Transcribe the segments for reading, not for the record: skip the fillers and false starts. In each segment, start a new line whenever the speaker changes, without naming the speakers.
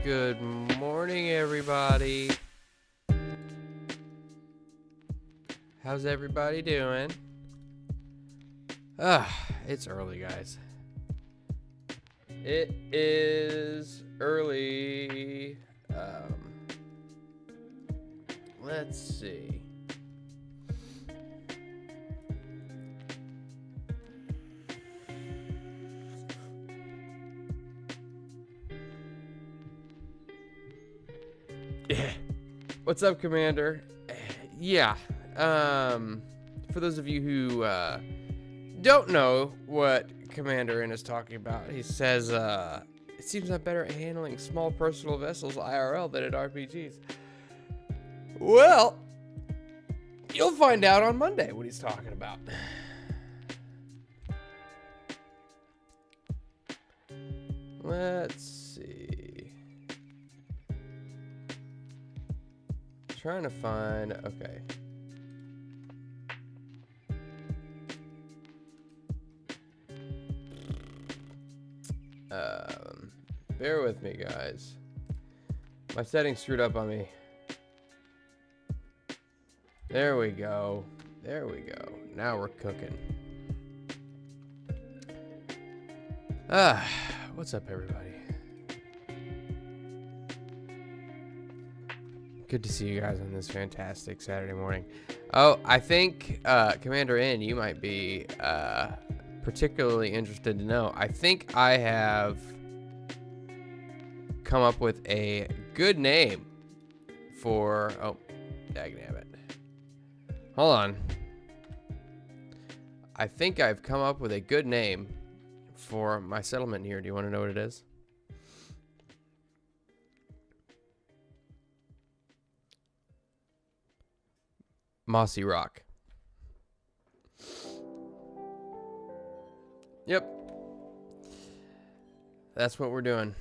Good morning, everybody. How's everybody doing? It's early, guys. It is early. Let's see. What's up, Commander? Yeah. For those of you who don't know what Commander N is talking about, he says it seems I'm better at handling small personal vessels IRL than at RPGs. Well, you'll find out on Monday what he's talking about. Let's see. Trying to find, okay. Bear with me, guys. My settings screwed up on me. There we go. There we go. Now we're cooking. What's up, everybody? Good to see you guys on this fantastic Saturday morning. Oh, I think Commander N, you might be particularly interested to know. I think I have come up with a good name for... Oh, dagnabbit. Hold on. I think I've come up with a good name for my settlement here. Do you want to know what it is? Mossy Rock. Yep. That's what we're doing.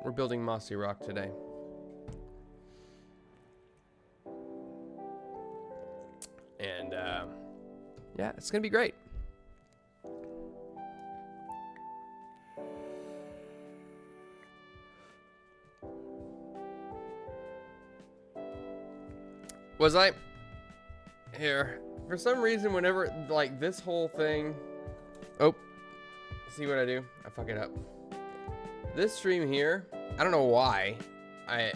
We're building Mossy Rock today. And, yeah, it's going to be great. Was I here for some reason whenever like this whole thing, oh, see what I do? I fuck it up. This stream here, I don't know why, I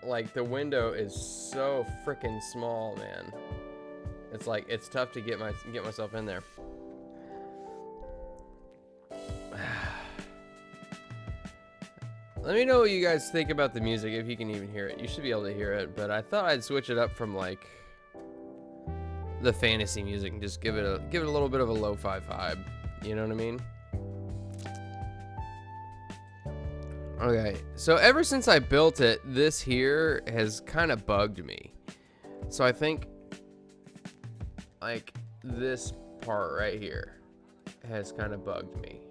like the window is so freaking small, man. It's like it's tough to get myself in there. Let me know what you guys think about the music, if you can even hear it. You should be able to hear it, but I thought I'd switch it up from like the fantasy music and just give it a little bit of a lo-fi vibe. You know what I mean? Okay, so ever since I built it, this here has kind of bugged me. So I think like this part right here has kind of bugged me.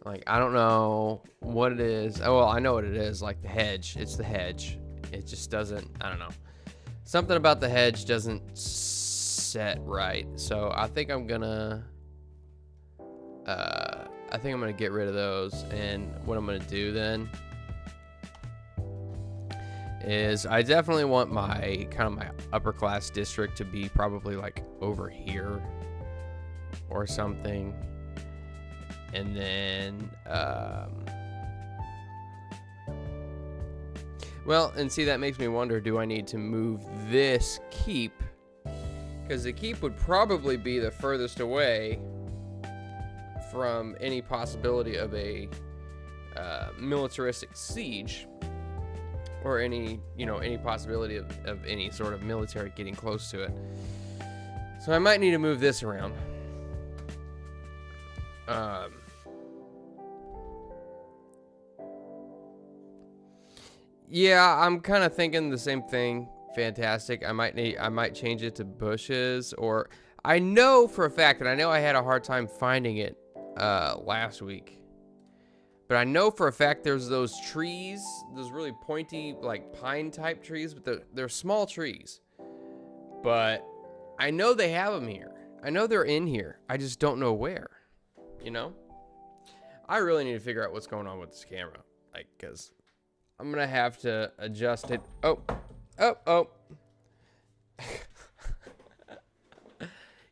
Like, I don't know what it is. Oh, well, I know what it is. Like the hedge. It's the hedge. It just doesn't, I don't know. Something about the hedge doesn't set right. So I think I'm gonna, get rid of those. And what I'm gonna do then is I definitely want my, kind of my upper class district to be probably like over here or something. And then, well, and see, that makes me wonder, do I need to move this keep? Because the keep would probably be the furthest away from any possibility of a militaristic siege, or any possibility of any sort of military getting close to it. So I might need to move this around. Yeah, I'm kind of thinking the same thing. Fantastic. I might change it to bushes, or I know for a fact, and I know I had a hard time finding it last week, but I know for a fact there's those trees, those really pointy like pine type trees, but they're small trees. But I know they have them here. I know they're in here. I just don't know where. You know? I really need to figure out what's going on with this camera. like, because I'm gonna have to adjust it. Oh.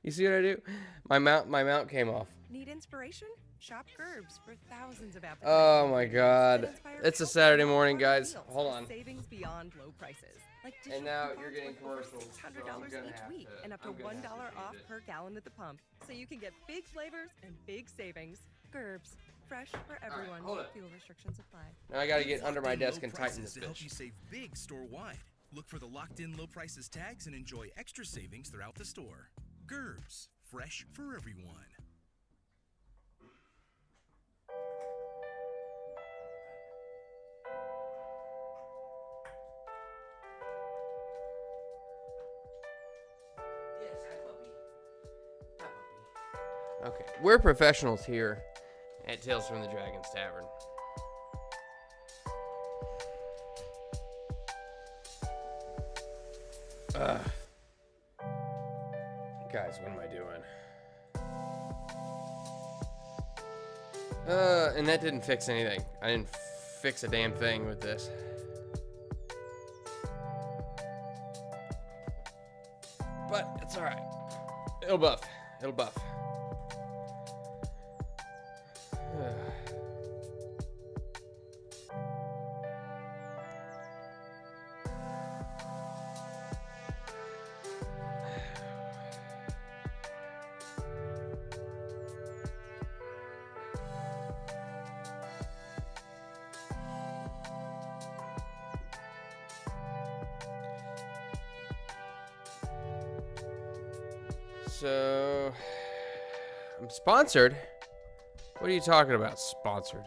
You see what I do? My mount came off.
Need inspiration? Shop Gerbs for thousands of appetizing
Oh my
ingredients
God.
that inspire
It's a
healthy,
Saturday morning,
hearty
guys.
meals
Hold
with
on.
Savings beyond low prices. Like dish
And
of
now
coupons
you're getting
worth over
commercials, so I'm
$600
gonna
each
have
week
to-
and up to
I'm gonna
$1
have to
off
change it.
per gallon at the pump. So you can get big flavors and big savings. Gerbs. Fresh for everyone.
hold it.
Fuel restrictions apply.
Now I gotta get under my
Locked-in
desk
low
and tighten
prices
this
to help
bitch.
you save big store-wide. Look for the locked-in low prices tags and enjoy extra savings throughout the store. Gerbs, fresh for everyone.
Yes, hi puppy. Hi puppy. Okay, we're professionals here at Tales from the Dragon's Tavern. Guys, what am I doing? And that didn't fix anything. I didn't fix a damn thing with this. But it's alright. It'll buff. It'll buff. So, I'm sponsored? What are you talking about, sponsored?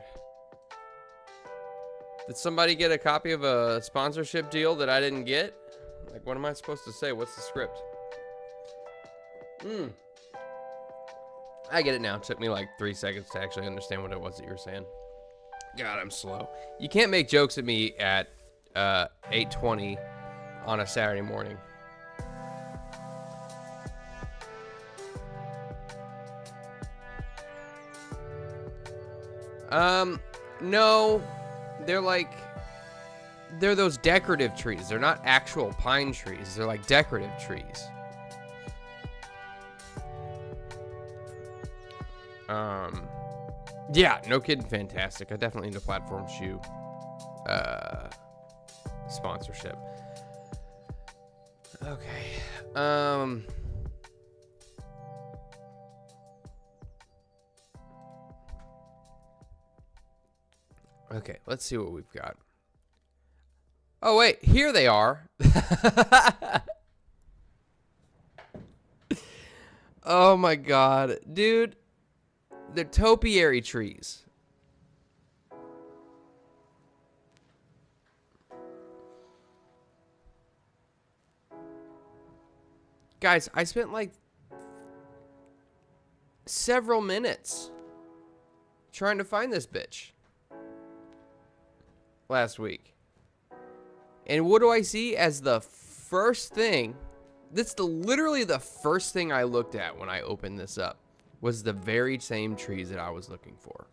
Did somebody get a copy of a sponsorship deal that I didn't get? Like, what am I supposed to say? What's the script? I get it now. It took me like 3 seconds to actually understand what it was that you were saying. God, I'm slow. You can't make jokes at me at 8:20 on a Saturday morning. No, they're those decorative trees. They're not actual pine trees. They're like decorative trees. Yeah, no kidding, fantastic. I definitely need a platform shoe sponsorship. Okay. Okay, let's see what we've got. Oh, wait, here they are. Oh my God, dude. They're topiary trees. Guys, I spent like several minutes trying to find this bitch last week. And what do I see as the first thing? That's literally the first thing I looked at when I opened this up. Was the very same trees that I was looking for.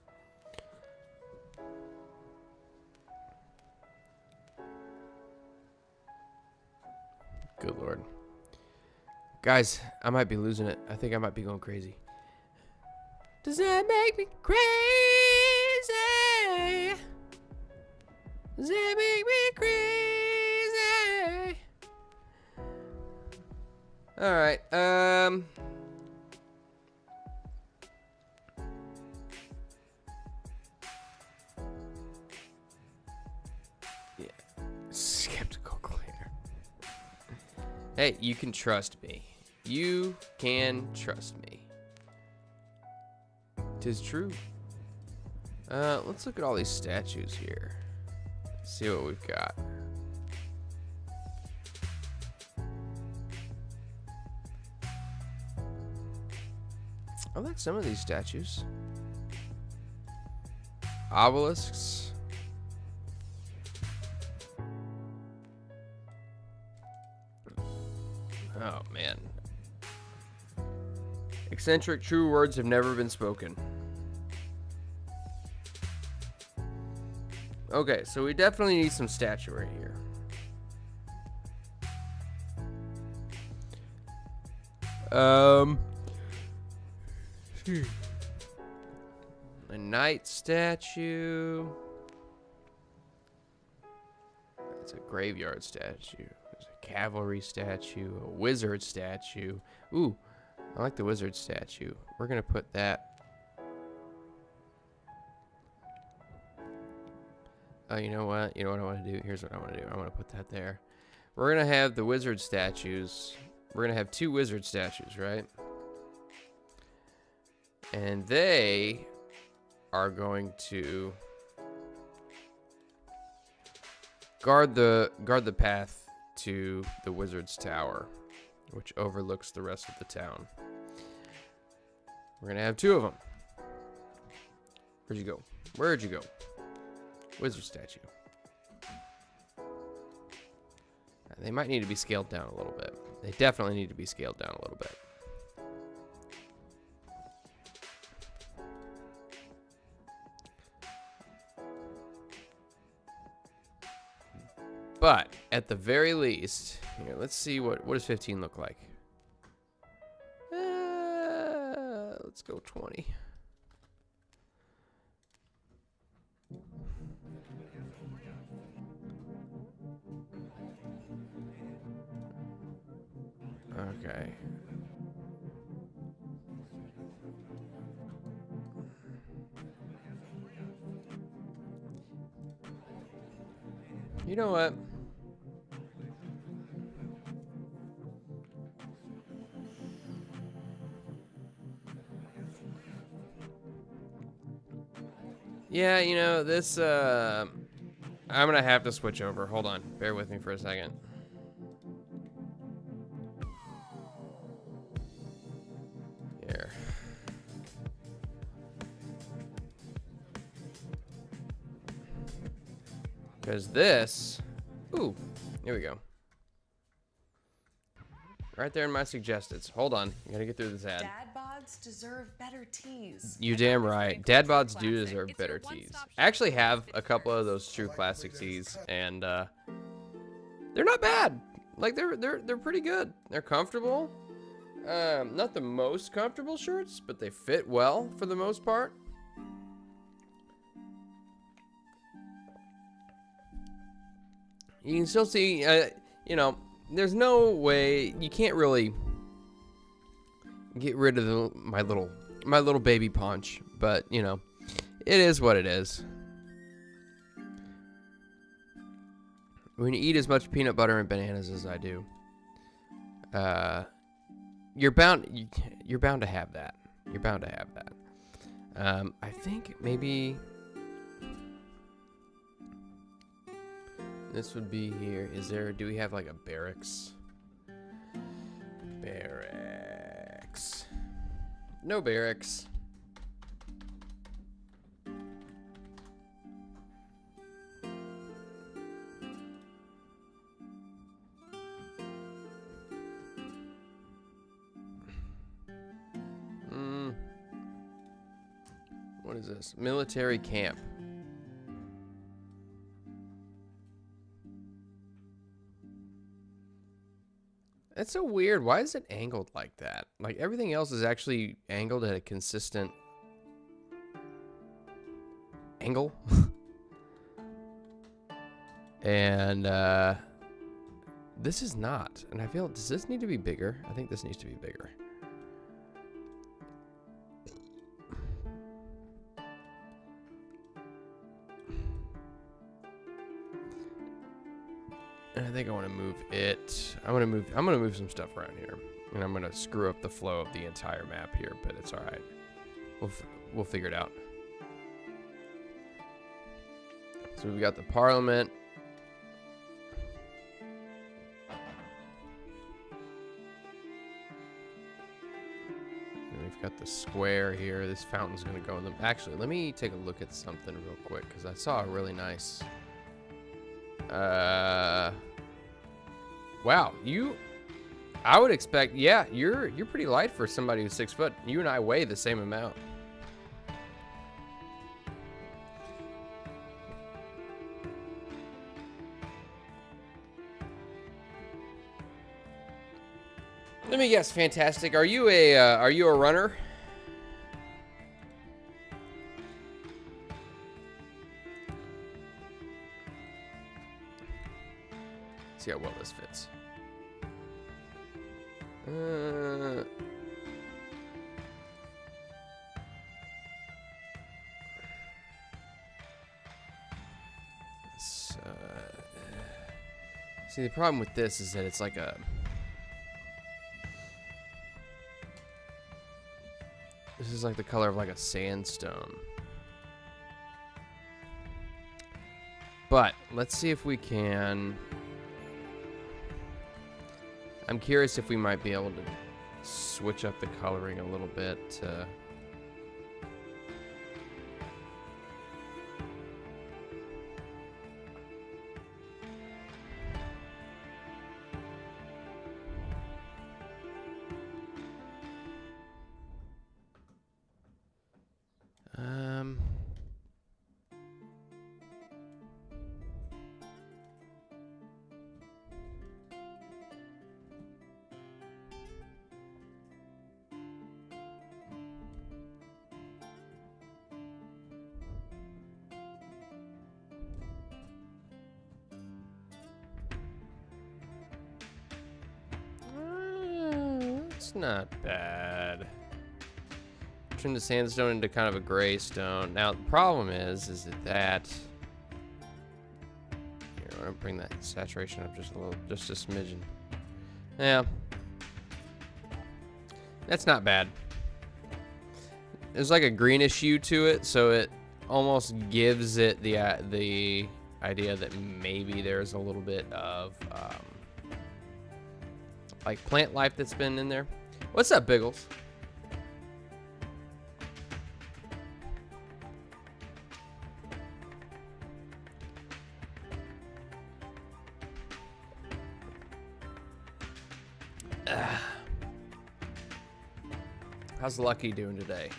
Good Lord. Guys, I might be losing it. I think I might be going crazy. Does that make me crazy? Does that make me crazy? Alright, yeah. Skeptical cleaner. Hey, you can trust me. You can trust me. 'Tis true. Let's look at all these statues here. See what we've got. I like some of these statues. Obelisks. Oh, man. Eccentric, true words have never been spoken. Okay, so we definitely need some statuary here. A knight statue. It's a graveyard statue. There's a cavalry statue, a wizard statue. Ooh, I like the wizard statue. We're gonna put that. Oh, you know what? You know what I want to do? Here's what I want to do. I want to put that there. We're gonna have the wizard statues. We're gonna have 2 wizard statues, right? And they are going to guard the path to the wizard's tower, which overlooks the rest of the town. We're gonna have 2 of them. Where'd you go? Where'd you go? Wizard statue. They might need to be scaled down a little bit. They definitely need to be scaled down a little bit. But at the very least, here, let's see what does 15 look like. Let's go 20. Okay. You know what? Yeah, you know, this, I'm gonna have to switch over. Hold on. Bear with me for a second. Here. Because this... Ooh, here we go. Right there in my suggestions. Hold on. I gotta get through this ad.
Dad bods deserve better teas.
You damn right. Dad bods do deserve better teas. I actually have a couple of those true classic teas, and they're not bad. Like they're pretty good. They're comfortable. Not the most comfortable shirts, but they fit well for the most part. You can still see, you know, there's no way you can't really get rid of my little baby paunch, but you know, it is what it is. When you eat as much peanut butter and bananas as I do, you're bound to have that. You're bound to have that. I think maybe this would be here. Do we have like a barracks? Barracks. No barracks. What is this? Military camp. That's so weird. Why is it angled like that? Like everything else is actually angled at a consistent angle. And this is not. And I feel, does this need to be bigger? I think this needs to be bigger. And I think I want to move it. I'm gonna move some stuff around here, and I'm gonna screw up the flow of the entire map here. But it's all right. We'll figure it out. So we've got the Parliament. And we've got the square here. This fountain's gonna go in the. Actually, let me take a look at something real quick because I saw a really nice. Wow, I would expect, yeah, you're pretty light for somebody who's 6 foot. You and I weigh the same amount. Let me guess, fantastic. Are you a runner? See how well this fits. See, the problem with this is that it's like a... This is like the color of like a sandstone. But let's see if we can... I'm curious if we might be able to switch up the coloring a little bit to... It's not bad. Turn the sandstone into kind of a gray stone. Now the problem is that here, I'm gonna bring that saturation up just a little, just a smidgen. Yeah, that's not bad. There's like a greenish hue to it, so it almost gives it the idea that maybe there's a little bit of like plant life that's been in there. What's up, Biggles? How's Lucky doing today?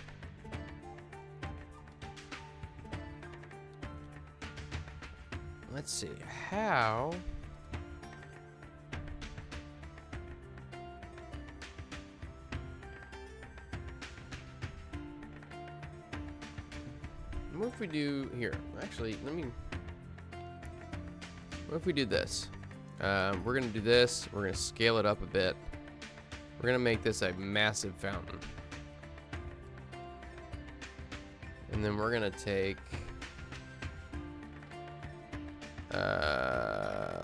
Let's see, how... What if we do here? Actually, let me... What if we do this? We're gonna do this. We're gonna scale it up a bit. We're gonna make this a massive fountain. And then we're gonna take...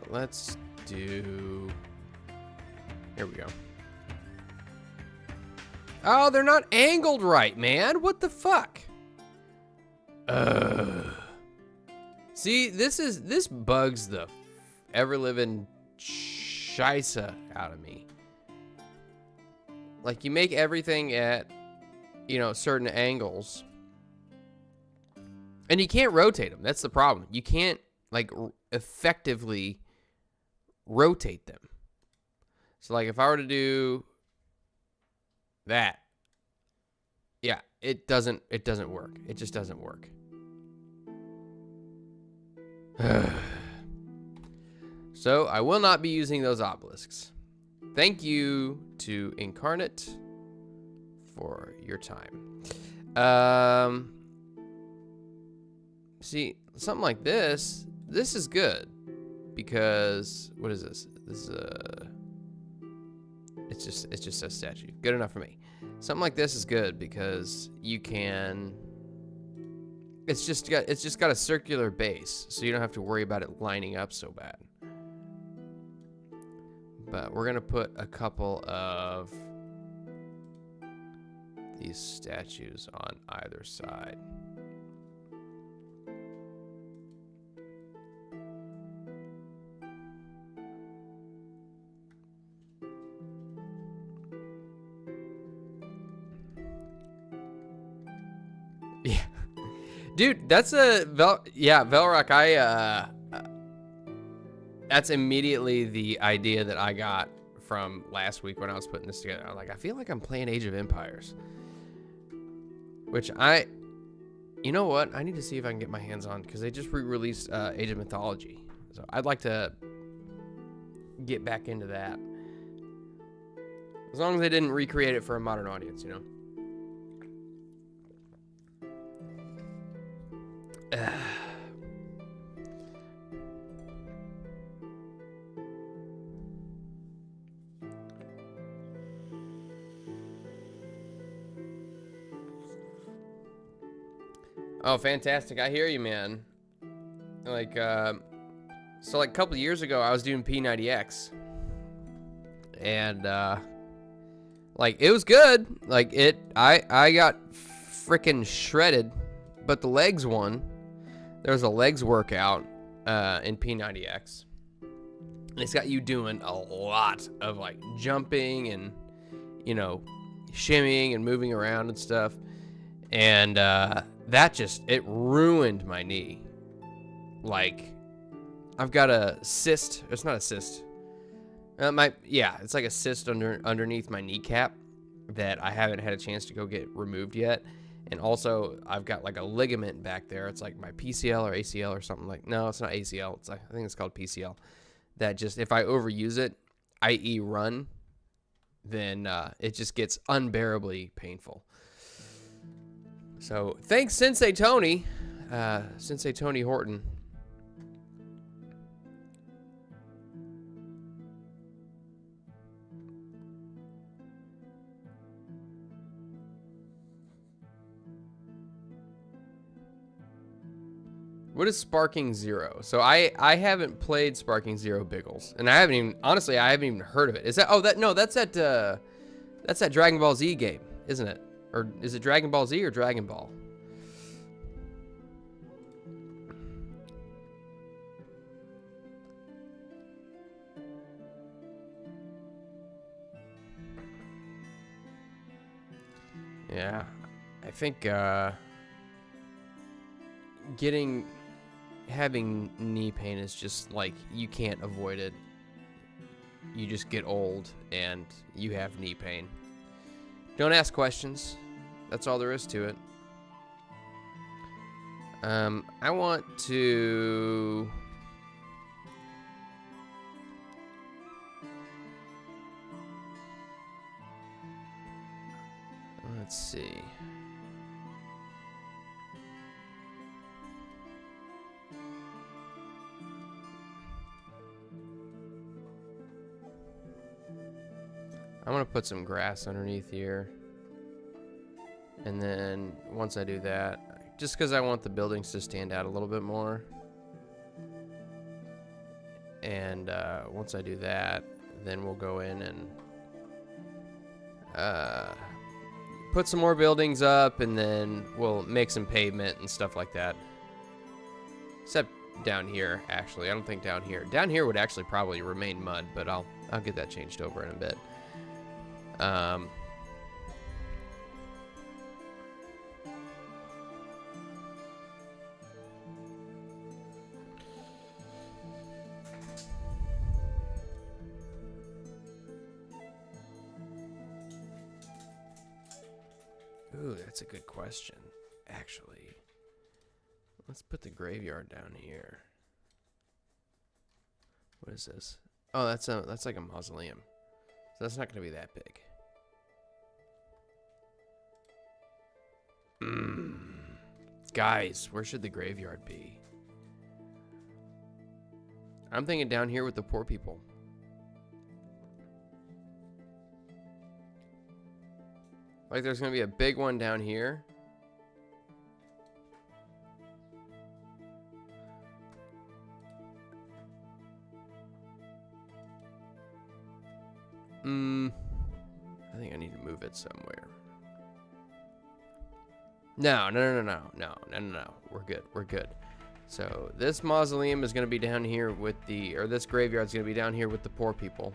let's do... Here we go. Oh, they're not angled right, man. What the fuck? See, this bugs the ever-living shisa out of me. Like, you make everything at, you know, certain angles, and you can't rotate them. That's the problem. You can't, like, effectively rotate them. So, like, if I were to do that, yeah, it doesn't work. It just doesn't work. So I will not be using those obelisks. Thank you to Incarnate for your time. See, something like this is good because what is this? This is it's just a statue. Good enough for me. Something like this is good because you can. It's just got a circular base, so you don't have to worry about it lining up so bad. But we're gonna put a couple of these statues on either side. Yeah. Dude, that's a Velrock. That's immediately the idea that I got from last week when I was putting this together. I'm like, I feel like I'm playing Age of Empires, which you know what? I need to see if I can get my hands on because they just re-released Age of Mythology, so I'd like to get back into that. As long as they didn't recreate it for a modern audience, you know. Oh, fantastic. I hear you, man. Like, so like a couple of years ago, I was doing P90X. And, like, it was good. Like, I got freaking shredded, but the legs won. There was a legs workout, in P90X. And it's got you doing a lot of, like, jumping and, you know, shimmying and moving around and stuff. And, that just, it ruined my knee. Like, I've got a cyst. It's not a cyst. It's like a cyst underneath my kneecap that I haven't had a chance to go get removed yet. And also, I've got like a ligament back there. It's like my PCL or ACL or something like. No, it's not ACL. It's like, I think it's called PCL. That just, if I overuse it, i.e. run, then it just gets unbearably painful. So thanks, Sensei Tony Horton. What is Sparking Zero? So I haven't played Sparking Zero Biggles, and I haven't even heard of it. Is that? Oh, that's that Dragon Ball Z game, isn't it? Or is it Dragon Ball Z or Dragon Ball? Yeah, I think having knee pain is just like, you can't avoid it. You just get old and you have knee pain. Don't ask questions. That's all there is to it. I want to... Let's see. I'm gonna put some grass underneath here. And then once I do that, just because I want the buildings to stand out a little bit more. And once I do that, then we'll go in and put some more buildings up, and then we'll make some pavement and stuff like that. Except down here, actually. I don't think down here. Down here would actually probably remain mud, but I'll get that changed over in a bit. Ooh, that's a good question, actually. Let's put the graveyard down here. What is this? Oh, that's like a mausoleum. So that's not going to be that big. Guys, where should the graveyard be? I'm thinking down here with the poor people. Like, there's going to be a big one down here. I think I need to move it somewhere. No. We're good. So this mausoleum is going to be down here with this graveyard is going to be down here with the poor people.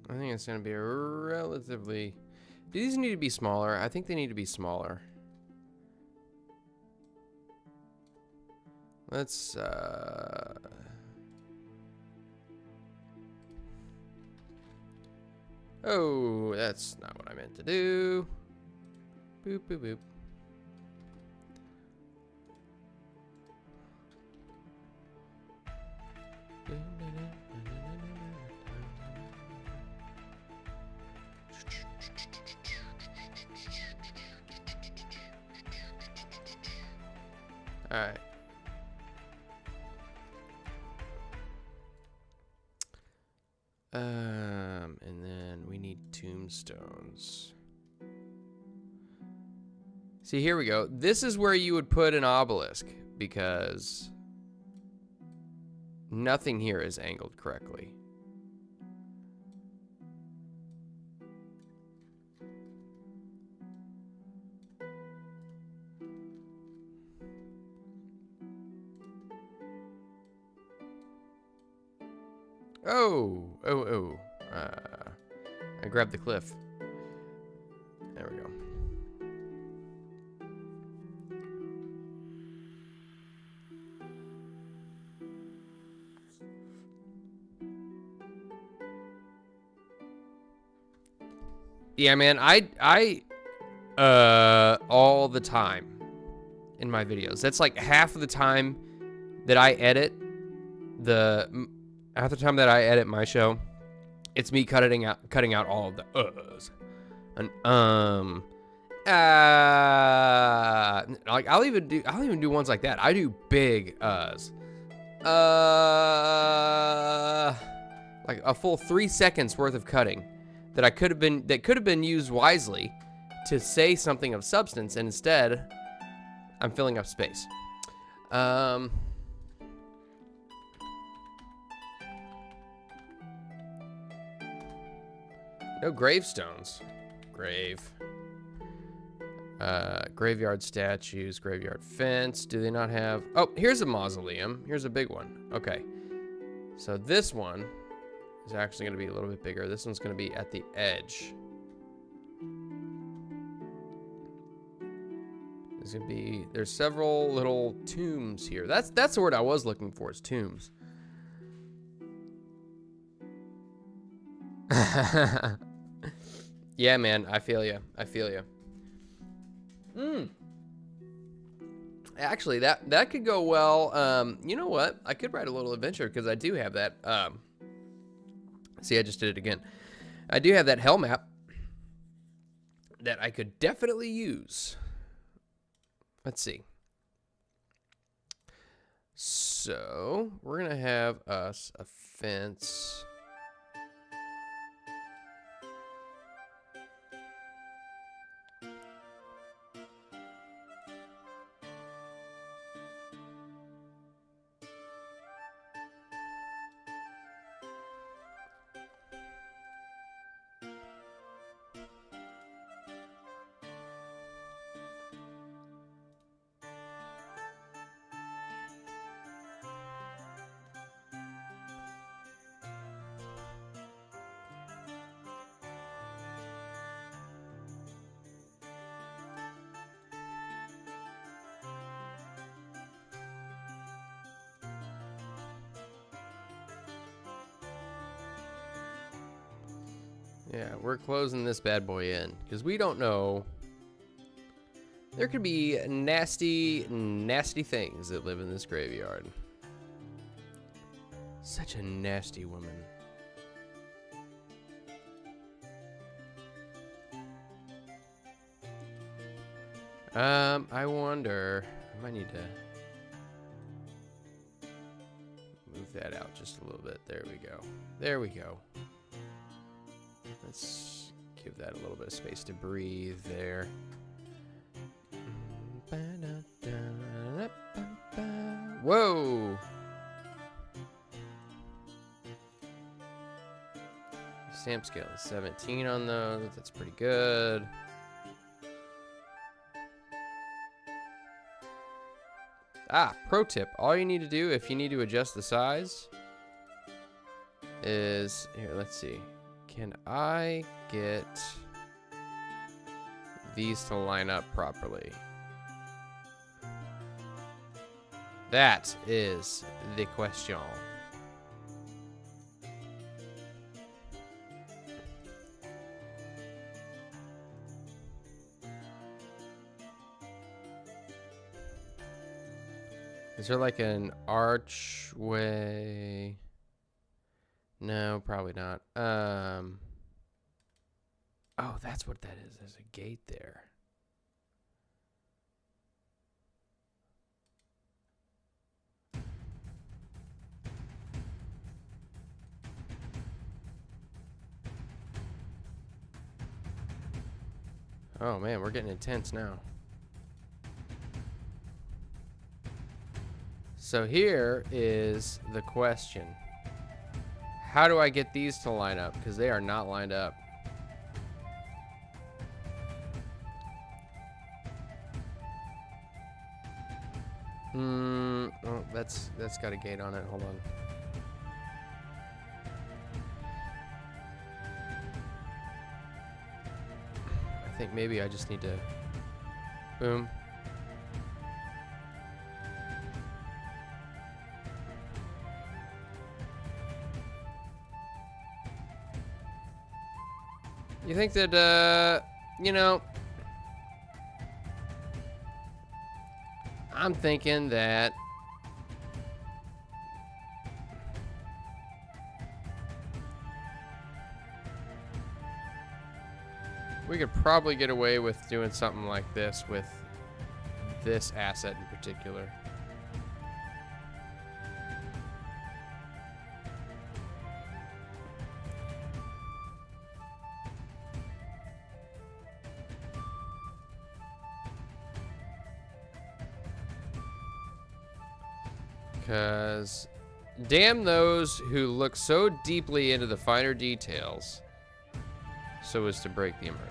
I think it's going to be a relatively... Do these need to be smaller? I think they need to be smaller. Let's, Oh, that's not what I meant to do. Boop, boop, boop. All right. And then we need tombstones. See, here we go. This is where you would put an obelisk because nothing here is angled correctly. Oh. I grabbed the cliff. There we go. Yeah, man, I all the time in my videos. That's like half of the time that I edit half the time that I edit my show, it's me cutting out all of the uhs and like I'll even do ones like that. I do big uhs. Like a full 3 seconds worth of cutting that could have been used wisely to say something of substance, and instead I'm filling up space. No gravestones. Graveyard statues, graveyard fence. Do they not have... Oh, here's a mausoleum. Here's a big one. Okay. So this one is actually going to be a little bit bigger. This one's going to be at the edge. There's several little tombs here. That's the word I was looking for, is tombs. Yeah, man, I feel you. Actually, that could go well. You know what? I could write a little adventure because I do have that. See, I just did it again. I do have that hell map that I could definitely use. Let's see. So we're gonna have us a fence. Yeah, we're closing this bad boy in because we don't know. There could be nasty, nasty things that live in this graveyard. Such a nasty woman. I wonder. I might need to move that out just a little bit. There we go. There we go. Let's give that a little bit of space to breathe there. Whoa! Stamp scale is 17 on those. That's pretty good. Pro tip. All you need to do if you need to adjust the size is... Here, let's see. Can I get these to line up properly? That is the question. Is there like an archway? No, probably not. Oh, that's what that is. There's a gate there. Oh man, we're getting intense now. So here is the question. How do I get these to line up? Because they are not lined up. Oh, that's got a gate on it. Hold on. I think maybe I just need to boom. You think that, you know, I'm thinking that we could probably get away with doing something like this with this asset in particular. Because damn those who look so deeply into the finer details so as to break the immersion.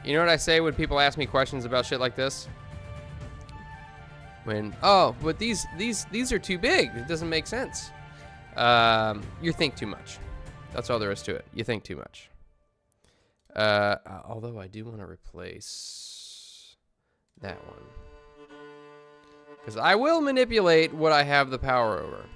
You know what I say when people ask me questions about shit like this? When, oh, but these are too big. It doesn't make sense. You think too much. That's all there is to it. You think too much. Although I do want to replace that one. Because I will manipulate what I have the power over.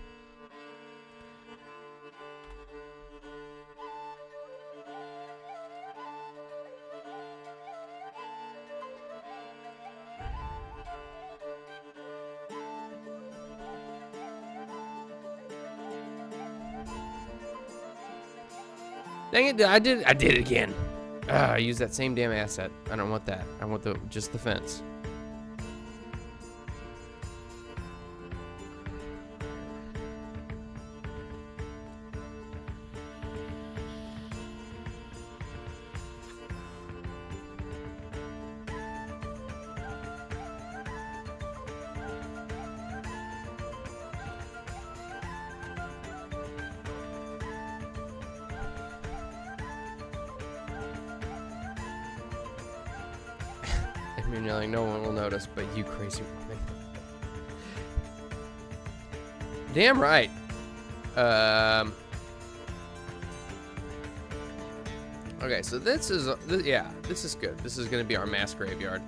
Dang it, I did it again. I used that same damn asset. I don't want that. I want just the fence. I mean, like, no one will notice, but you crazy woman. Damn right. Okay, so this is good. This is going to be our mass graveyard.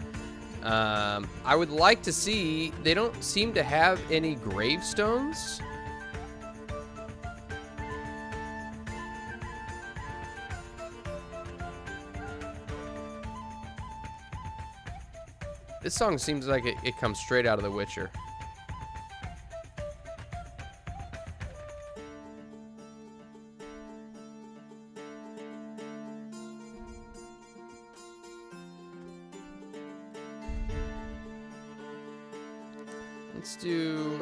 I would like to see, they don't seem to have any gravestones. This song seems like it comes straight out of The Witcher. Let's do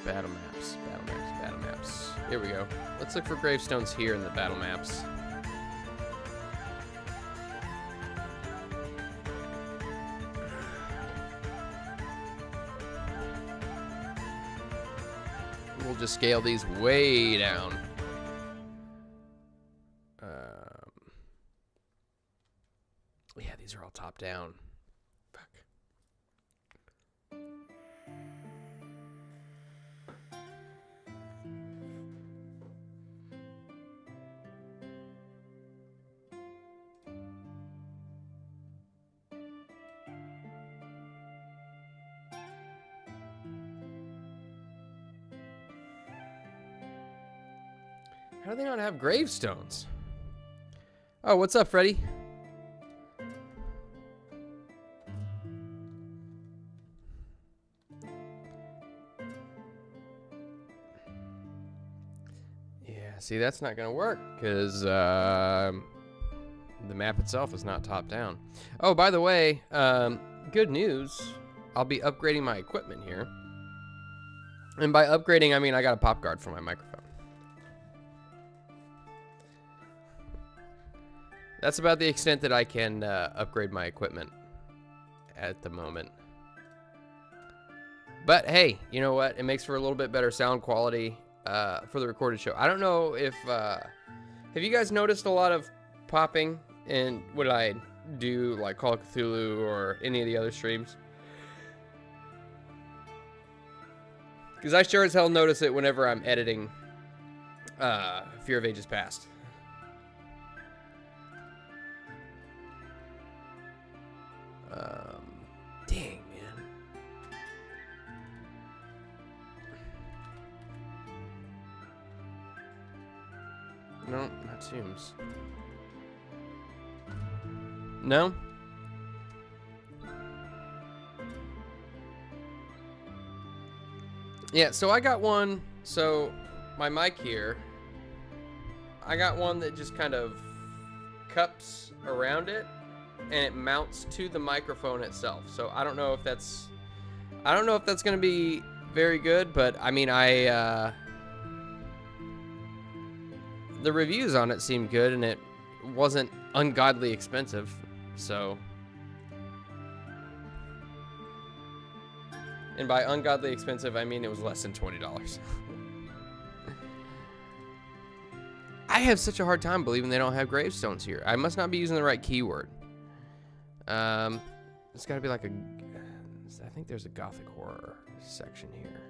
battle maps. Here we go. Let's look for gravestones here in the battle maps. We'll just scale these way down. Yeah, these are all top down. Fuck. How do they not have gravestones? Oh, what's up, Freddy? Yeah, see, that's not gonna work because the map itself is not top down. Oh, by the way, good news. I'll be upgrading my equipment here. And by upgrading, I mean I got a pop guard for my microphone. That's about the extent that I can upgrade my equipment at the moment. But hey, you know what? It makes for a little bit better sound quality for the recorded show. I don't know if... have you guys noticed a lot of popping in what I do, like Call of Cthulhu or any of the other streams? Because I sure as hell notice it whenever I'm editing Fear of Ages Past. Dang, man. No, not Tombs. No? Yeah, so I got one, so my mic here, I got one that just kind of cups around it and it mounts to the microphone itself. So I don't know if that's going to be very good, but I mean, the reviews on it seemed good and it wasn't ungodly expensive. So, and by ungodly expensive, I mean it was less than $20. I have such a hard time believing they don't have gravestones here. I must not be using the right keyword. It's got to be like I think there's a gothic horror section here.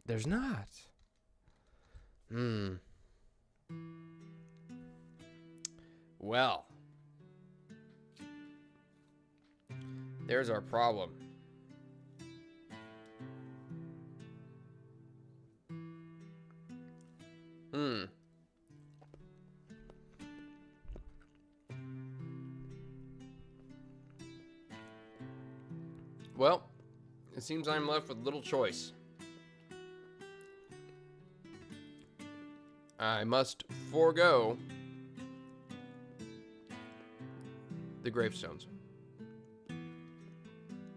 There's not. Well, there's our problem. Well, it seems I'm left with little choice. I must forego the gravestones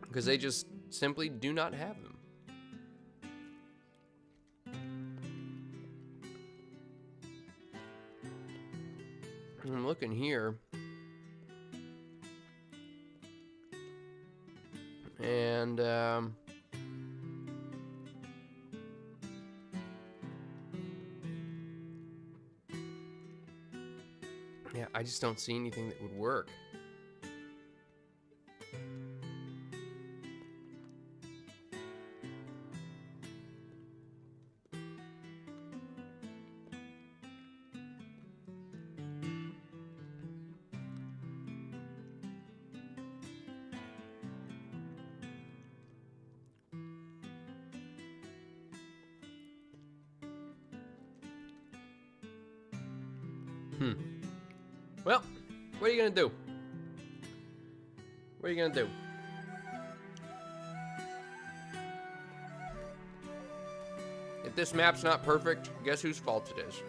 because they just simply do not have them. I'm looking here, and yeah, I just don't see anything that would work. Well, what are you gonna do? What are you gonna do? If this map's not perfect, guess whose fault it is?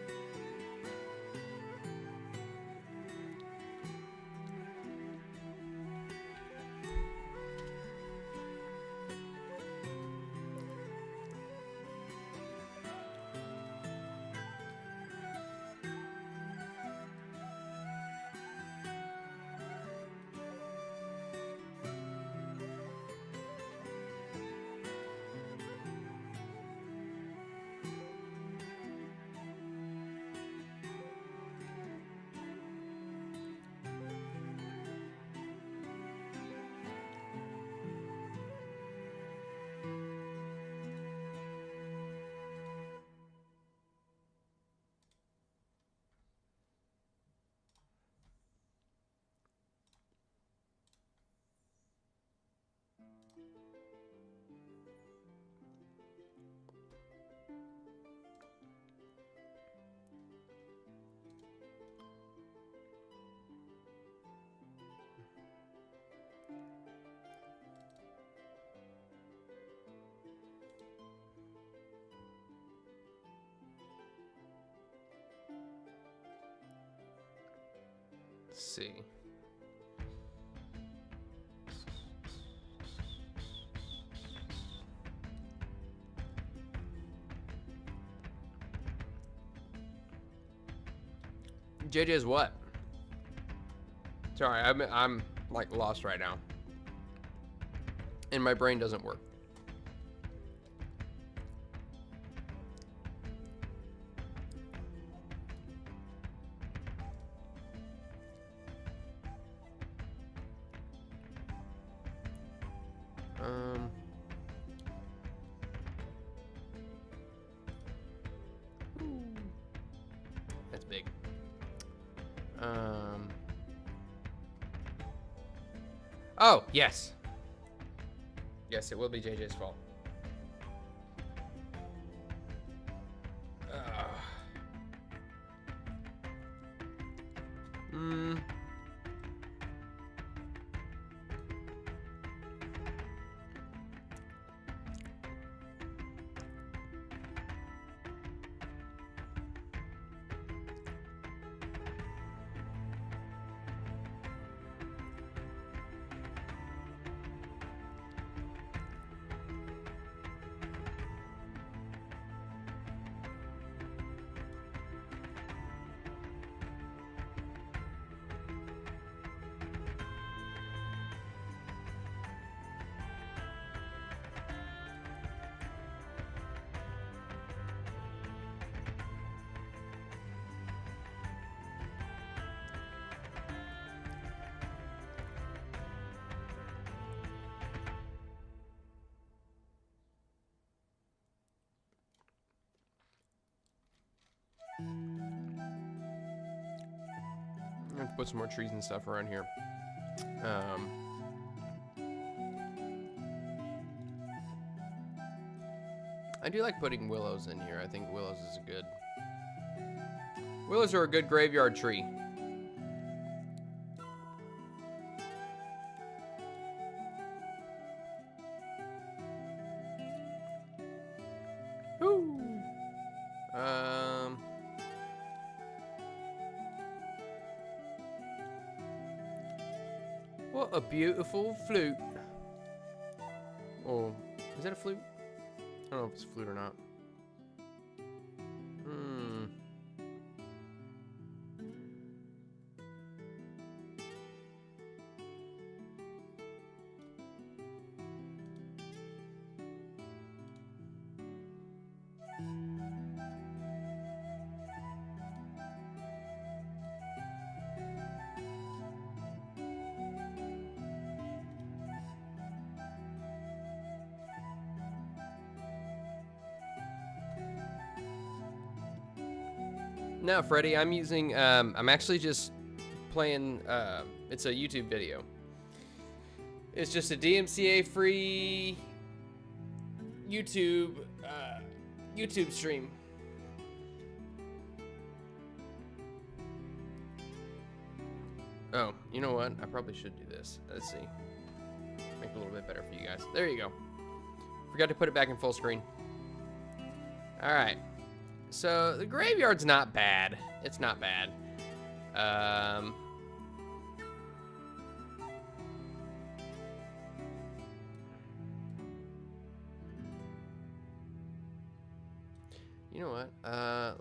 Let's see. JJ's what? Sorry, I'm like lost right now. And my brain doesn't work. That's big. Oh, yes. Yes, it will be JJ's fault. I'm gonna put some more trees and stuff around here. I do like putting willows in here. I think willows is a good. Willows are a good graveyard tree. Woo. What a beautiful flute. Oh, is that a flute? I don't know if it's a flute or not. No, Freddie, I'm using, I'm actually just playing, it's a YouTube video. It's just a DMCA free YouTube, YouTube stream. Oh, you know what? I probably should do this. Let's see. Make it a little bit better for you guys. There you go. Forgot to put it back in full screen. All right. So the graveyard's not bad. It's not bad. You know what?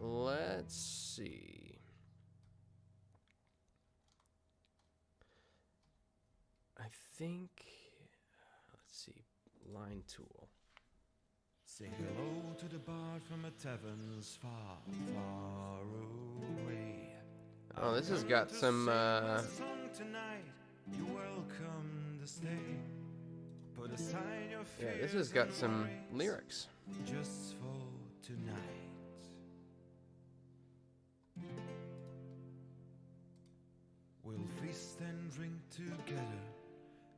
Let's see. I think, let's see, line tool.
Say hello to the bard from a tavern's far, far away.
Oh, this has got some,
Tonight, you're welcome to stay. Put aside your
yeah, this has got some lyrics.
just for tonight. We'll feast and drink together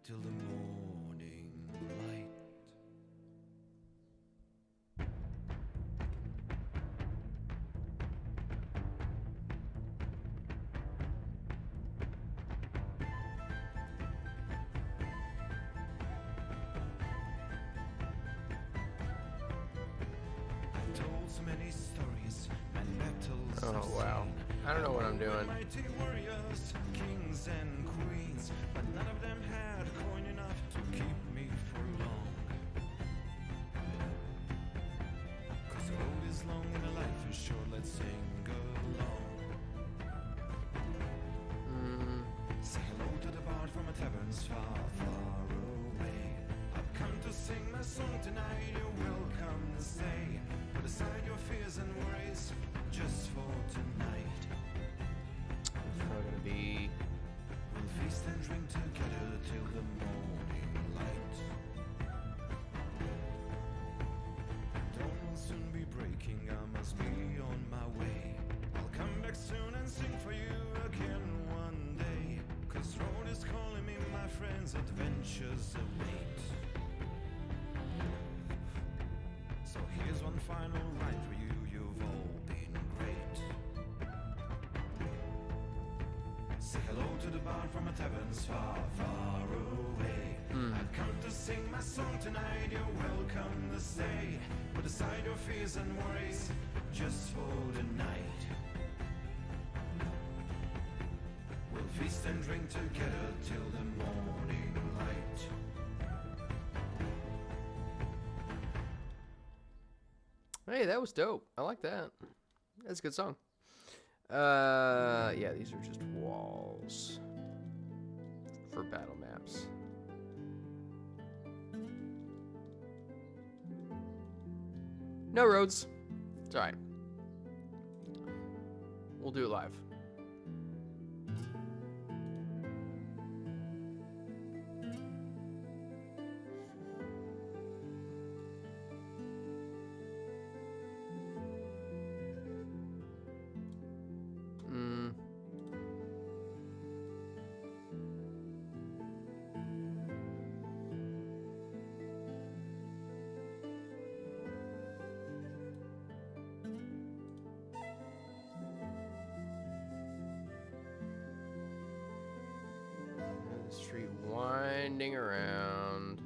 till the morning light. So many stories, many battles.
Oh,
I've
wow.
seen.
I don't know what I'm doing.
Mighty warriors, kings and queens, but none of them had coin enough to keep me for long. 'Cause the road is long and the life is short, let's sing along. Say hello to the bard from a tavern's far, far away. I've come to sing my song tonight, you're welcome to stay. Put aside your fears and worries, just for tonight.
It's probably gonna be.
We'll feast and drink together till the morning light. Dawn will soon be breaking, I must be on my way. I'll come back soon and sing for you again one day. 'Cause road is calling me, my friends, adventures await. So here's one final rhyme for you, you've all been great. Say hello to the bard from a tavern's far, far away. I've come to sing my song tonight, you're welcome to stay. Put aside your fears and worries, just for the night. We'll feast and drink together till the morning light.
Hey, that was dope. I like that. That's a good song. Yeah, these are just walls for battle maps. No roads. It's alright. We'll do it live. The street winding around.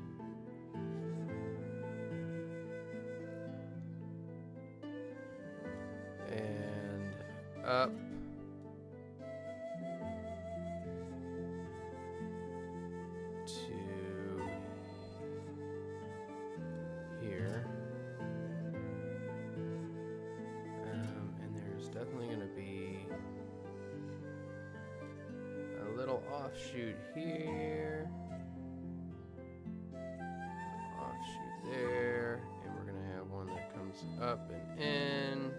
And up. To here. And there's definitely going to be a little offshoot here. Offshoot there. And we're going to have one that comes up and in.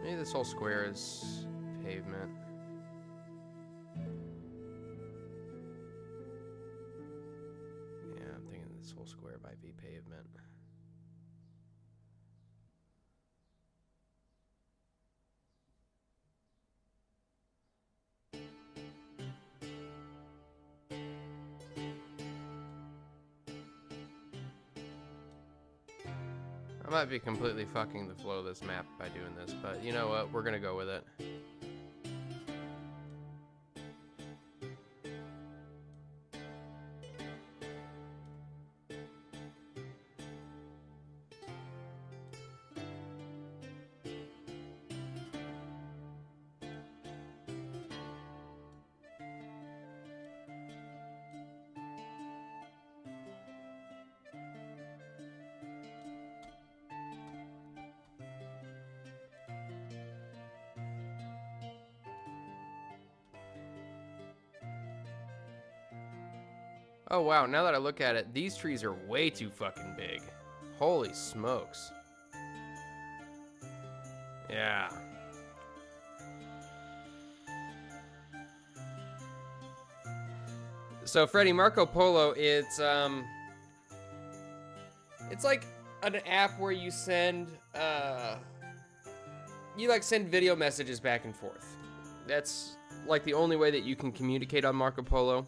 Maybe this whole square is pavement. Yeah, I'm thinking this whole square might be pavement. I might be completely fucking the flow of this map by doing this, but you know what? We're gonna go with it. Oh wow, now that I look at it, these trees are way too fucking big. Holy smokes. Yeah. So Freddie, Marco Polo, it's It's like an app where you send send video messages back and forth. That's like the only way that you can communicate on Marco Polo.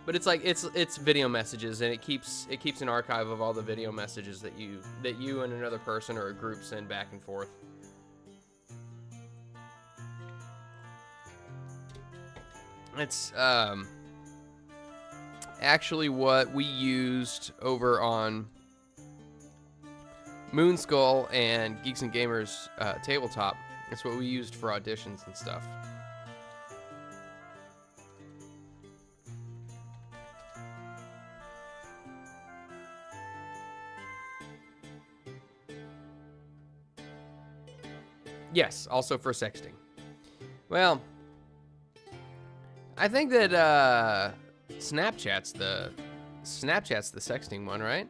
But it's like it's video messages, and it keeps an archive of all the video messages that you and another person or a group send back and forth. It's actually what we used over on Moonskull and Geeks and Gamers tabletop. It's what we used for auditions and stuff. Yes, also for sexting. Well, I think that Snapchat's the sexting one, right?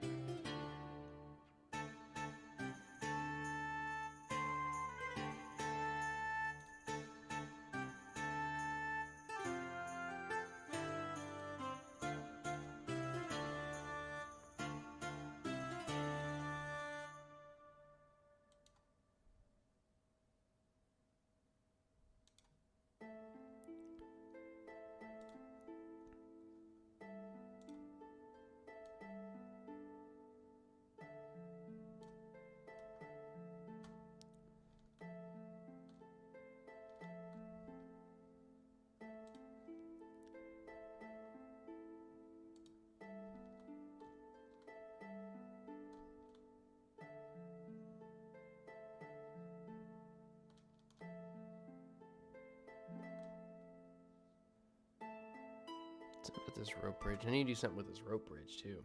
Something with this rope bridge. I need to do something with this rope bridge too.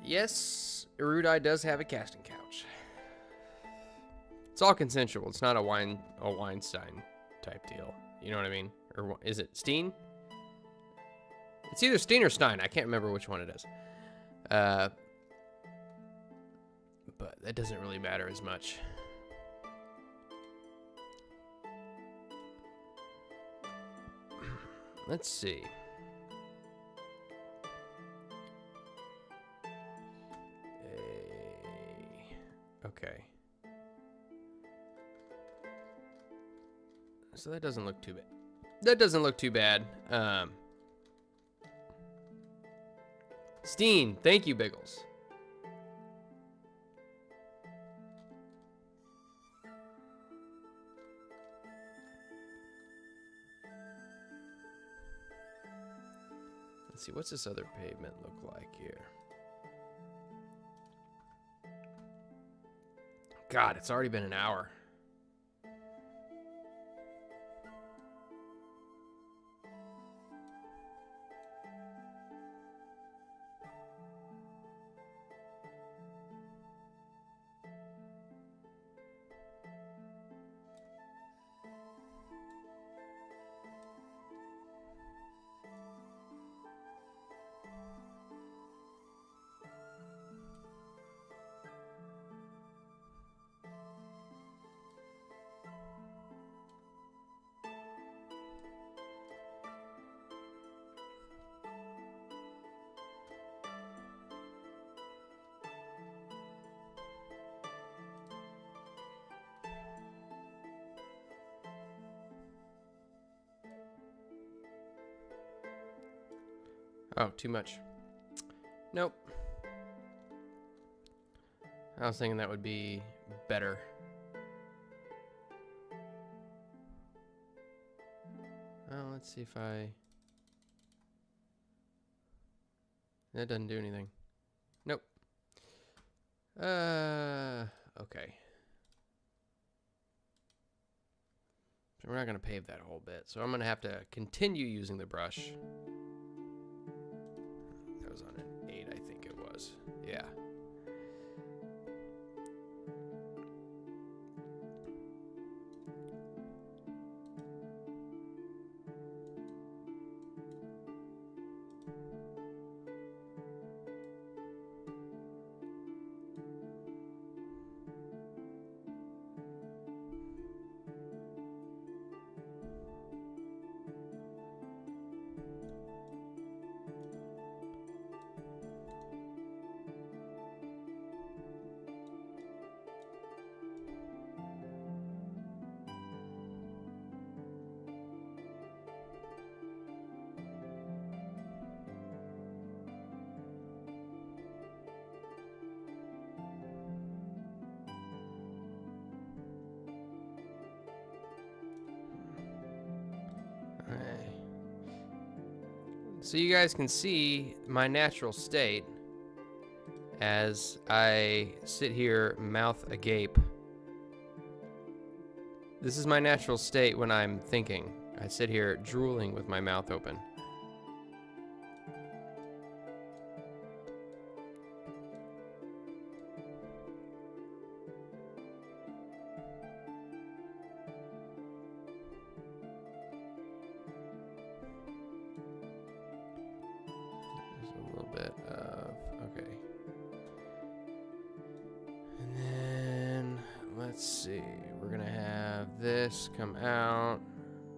Yes, Erudai does have a casting couch. It's all consensual. It's not a Weinstein type deal. You know what I mean? Or is it Steen? It's either Steen or Stein. I can't remember which one it is. But that doesn't really matter as much. Let's see. Okay. So that doesn't look too bad. That doesn't look too bad. Steen, thank you, Biggles. Let's see, what's this other pavement look like here? God, it's already been an hour. Oh, too much. Nope. I was thinking that would be better. Well, let's see if I... That doesn't do anything. Nope. Okay. So we're not going to pave that whole bit. So I'm going to have to continue using the brush. That was on an 8, I think it was. Yeah. So you guys can see my natural state as I sit here mouth agape. This is my natural state when I'm thinking. I sit here drooling with my mouth open. There's a little bit of, okay. And then, let's see, we're gonna have this come out.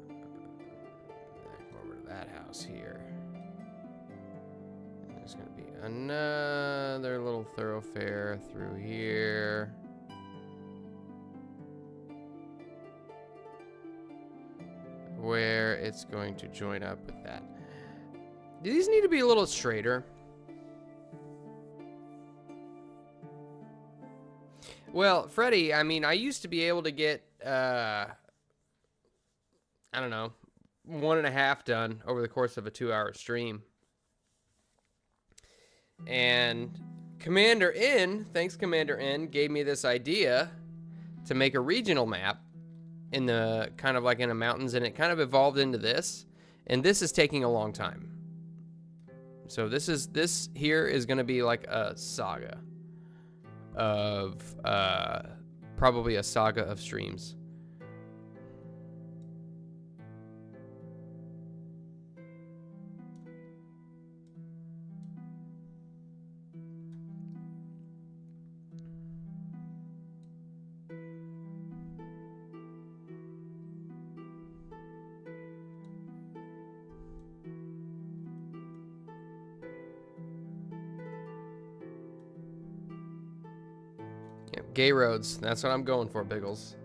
Come over to that house here. And there's gonna be another little thoroughfare through here. Where it's going to join up with that. Do these need to be a little straighter? Well, Freddie, I mean, I used to be able to get, I don't know, 1.5 done over the course of a 2-hour stream. And Commander N, thanks Commander N, gave me this idea to make a regional map in the kind of like in the mountains, and it kind of evolved into this, and this is taking a long time. So this here is going to be like a saga of probably a saga of streams. Yep, gay roads. That's what I'm going for, Biggles.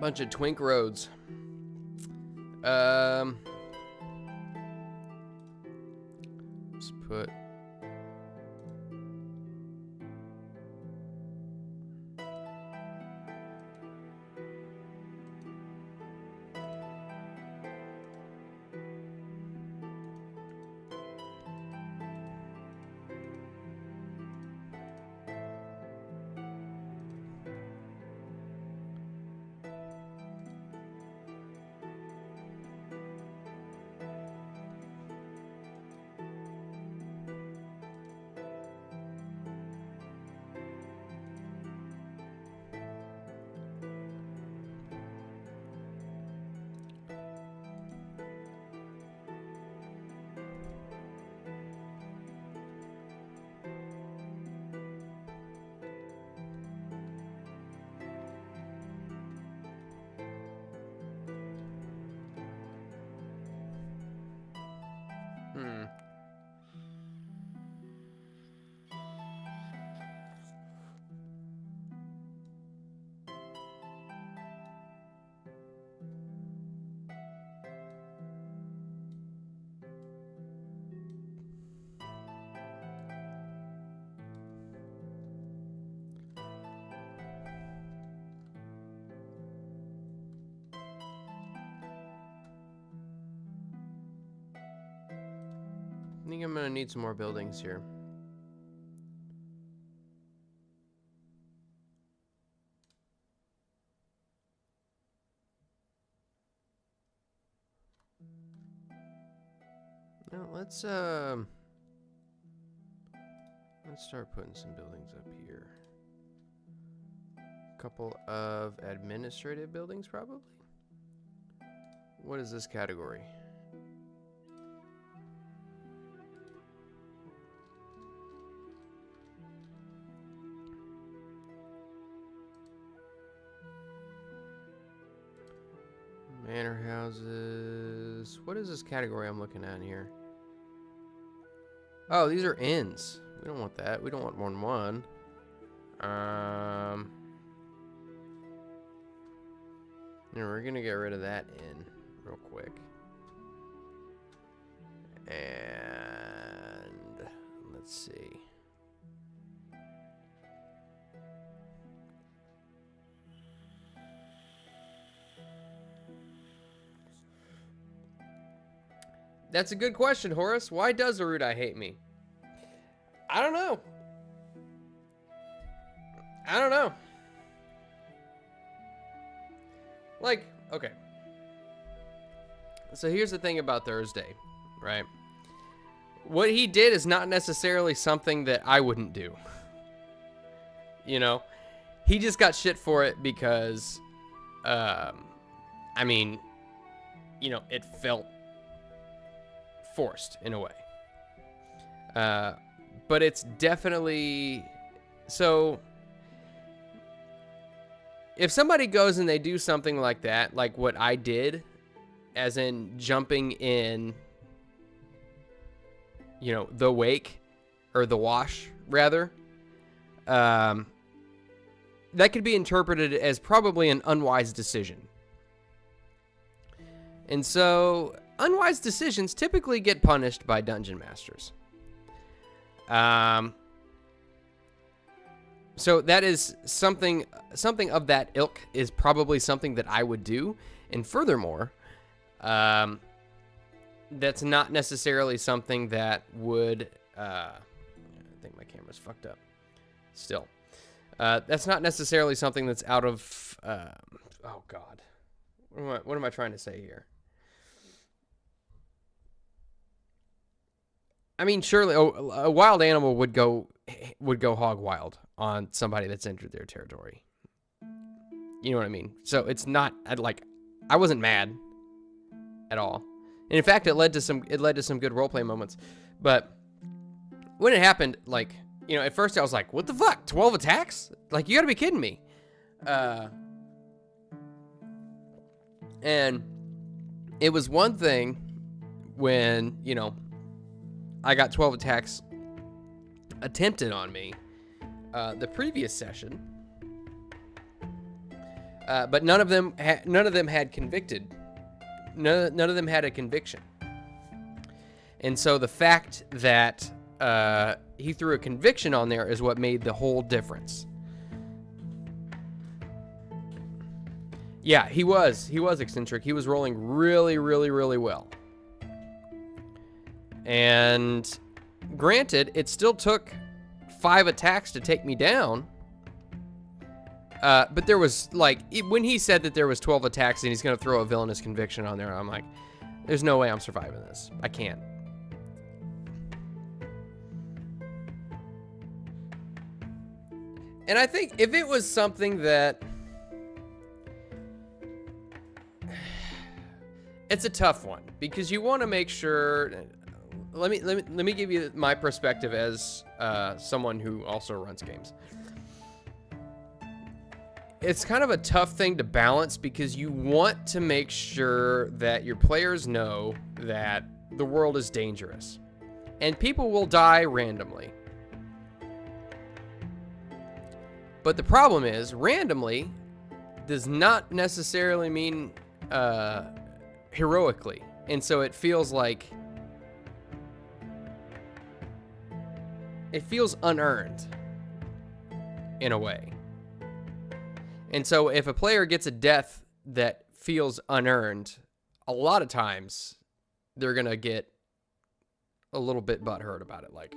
Bunch of twink roads. Let's put. I think I'm gonna need some more buildings here. Now let's start putting some buildings up here. A couple of administrative buildings, probably. What is this category? Manor houses. What is this category I'm looking at here? Oh, these are inns. We don't want that. We don't want more than one. No, we're gonna get rid of that inn real quick. And let's see. That's a good question, Horace. Why does Arudai hate me? I don't know. I don't know. Like, okay. So here's the thing about Thursday, right? What he did is not necessarily something that I wouldn't do. You know? He just got shit for it because, I mean, you know, it felt forced in a way. But it's definitely... So, if somebody goes and they do something like that, like what I did, as in jumping in, you know, the wake, or the wash, rather, that could be interpreted as probably an unwise decision. And so, unwise decisions typically get punished by dungeon masters. So that is something of that ilk is probably something that I would do. And furthermore, that's not necessarily something that would, I think my camera's fucked up still. That's not necessarily something that's out of, oh God, what am I trying to say here? I mean, surely a wild animal would go hog wild on somebody that's entered their territory. You know what I mean? So it's not like I wasn't mad at all. And in fact, it led to some good roleplay moments. But when it happened, like, you know, at first I was like, "What the fuck? 12 attacks? Like, you got to be kidding me!" And it was one thing when, you know, I got 12 attacks attempted on me the previous session, but none of them had convicted. None of them had a conviction. And so the fact that he threw a conviction on there is what made the whole difference. Yeah, he was eccentric. He was rolling really, really, really well. And granted, it still took 5 attacks to take me down. But there was, like, when he said that there was 12 attacks and he's going to throw a villainous conviction on there, I'm like, there's no way I'm surviving this. I can't. And I think if it was something that... It's a tough one, because you want to make sure... Let me give you my perspective as someone who also runs games. It's kind of a tough thing to balance, because you want to make sure that your players know that the world is dangerous. And people will die randomly. But the problem is, randomly does not necessarily mean heroically. And so it feels like... It feels unearned, in a way. And so if a player gets a death that feels unearned, a lot of times they're going to get a little bit butthurt about it. Like,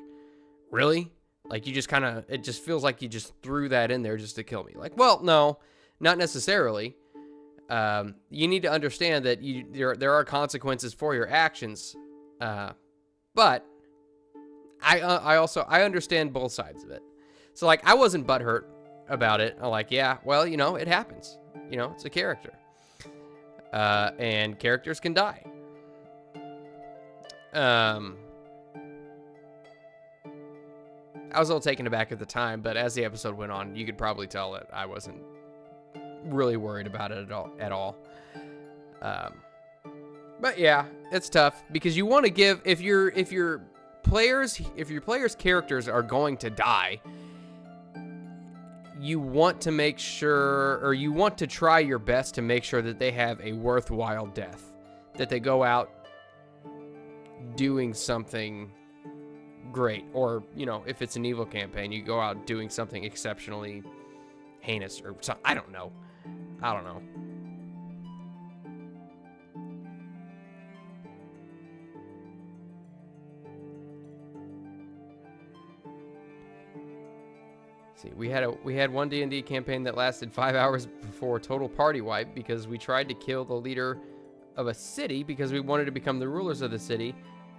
really? Like, you just kind of, it just feels like you just threw that in there just to kill me. Like, well, no, not necessarily. You need to understand that there are consequences for your actions. But I understand both sides of it. So, like, I wasn't butthurt about it. I'm like, yeah, well, you know, it happens. You know, it's a character. And characters can die. I was a little taken aback at the time, but as the episode went on, you could probably tell that I wasn't really worried about it at all. But yeah, it's tough, because you want to give, if your players' characters are going to die, you want to make sure, or you want to try your best to make sure that they have a worthwhile death, that they go out doing something great, or, you know, if it's an evil campaign, you go out doing something exceptionally heinous or something. I don't know. See, we had one D&D campaign that lasted 5 hours before total party wipe because we tried to kill the leader of a city because we wanted to become the rulers of the city,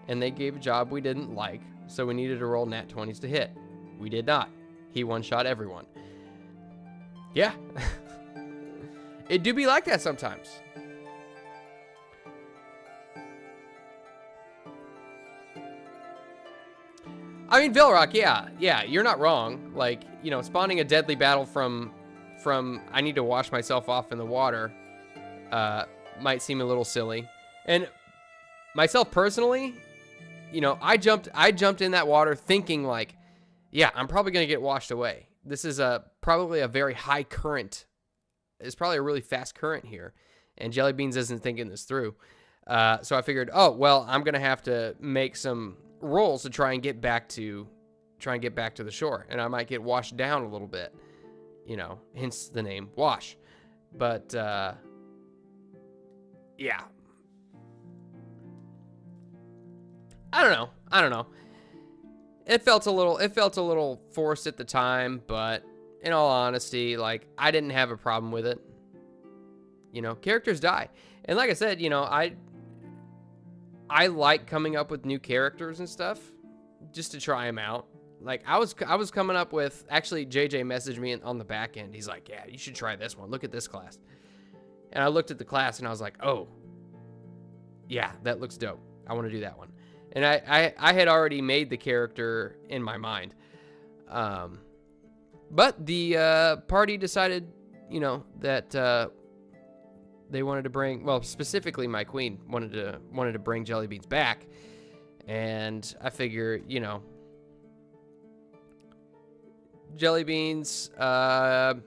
and they gave a job we didn't like, so we needed to roll nat 20s to hit. We did not. He one-shot everyone. Yeah. It do be like that sometimes. I mean, Vilrock, yeah, you're not wrong. Like, you know, spawning a deadly battle from I need to wash myself off in the water might seem a little silly. And myself personally, you know, I jumped in that water thinking like, yeah, I'm probably going to get washed away. This is probably a very high current. It's probably a really fast current here. And Jelly Beans isn't thinking this through. So I figured, oh, well, I'm going to have to make some rolls to try and get back to the shore, and I might get washed down a little bit, you know, hence the name Wash. But yeah, I don't know. It felt a little forced at the time, but in all honesty, like, I didn't have a problem with it. You know, characters die, and like I said, you know, I like coming up with new characters and stuff just to try them out. Like, I was coming up with, actually, JJ messaged me on the back end. He's like, yeah, you should try this one. Look at this class. And I looked at the class and I was like, oh, yeah, that looks dope. I want to do that one. And I had already made the character in my mind. But the party decided, you know, that they wanted to bring, well, specifically my queen wanted to bring Jelly Beans back, and I figure, you know, Jelly Beans, there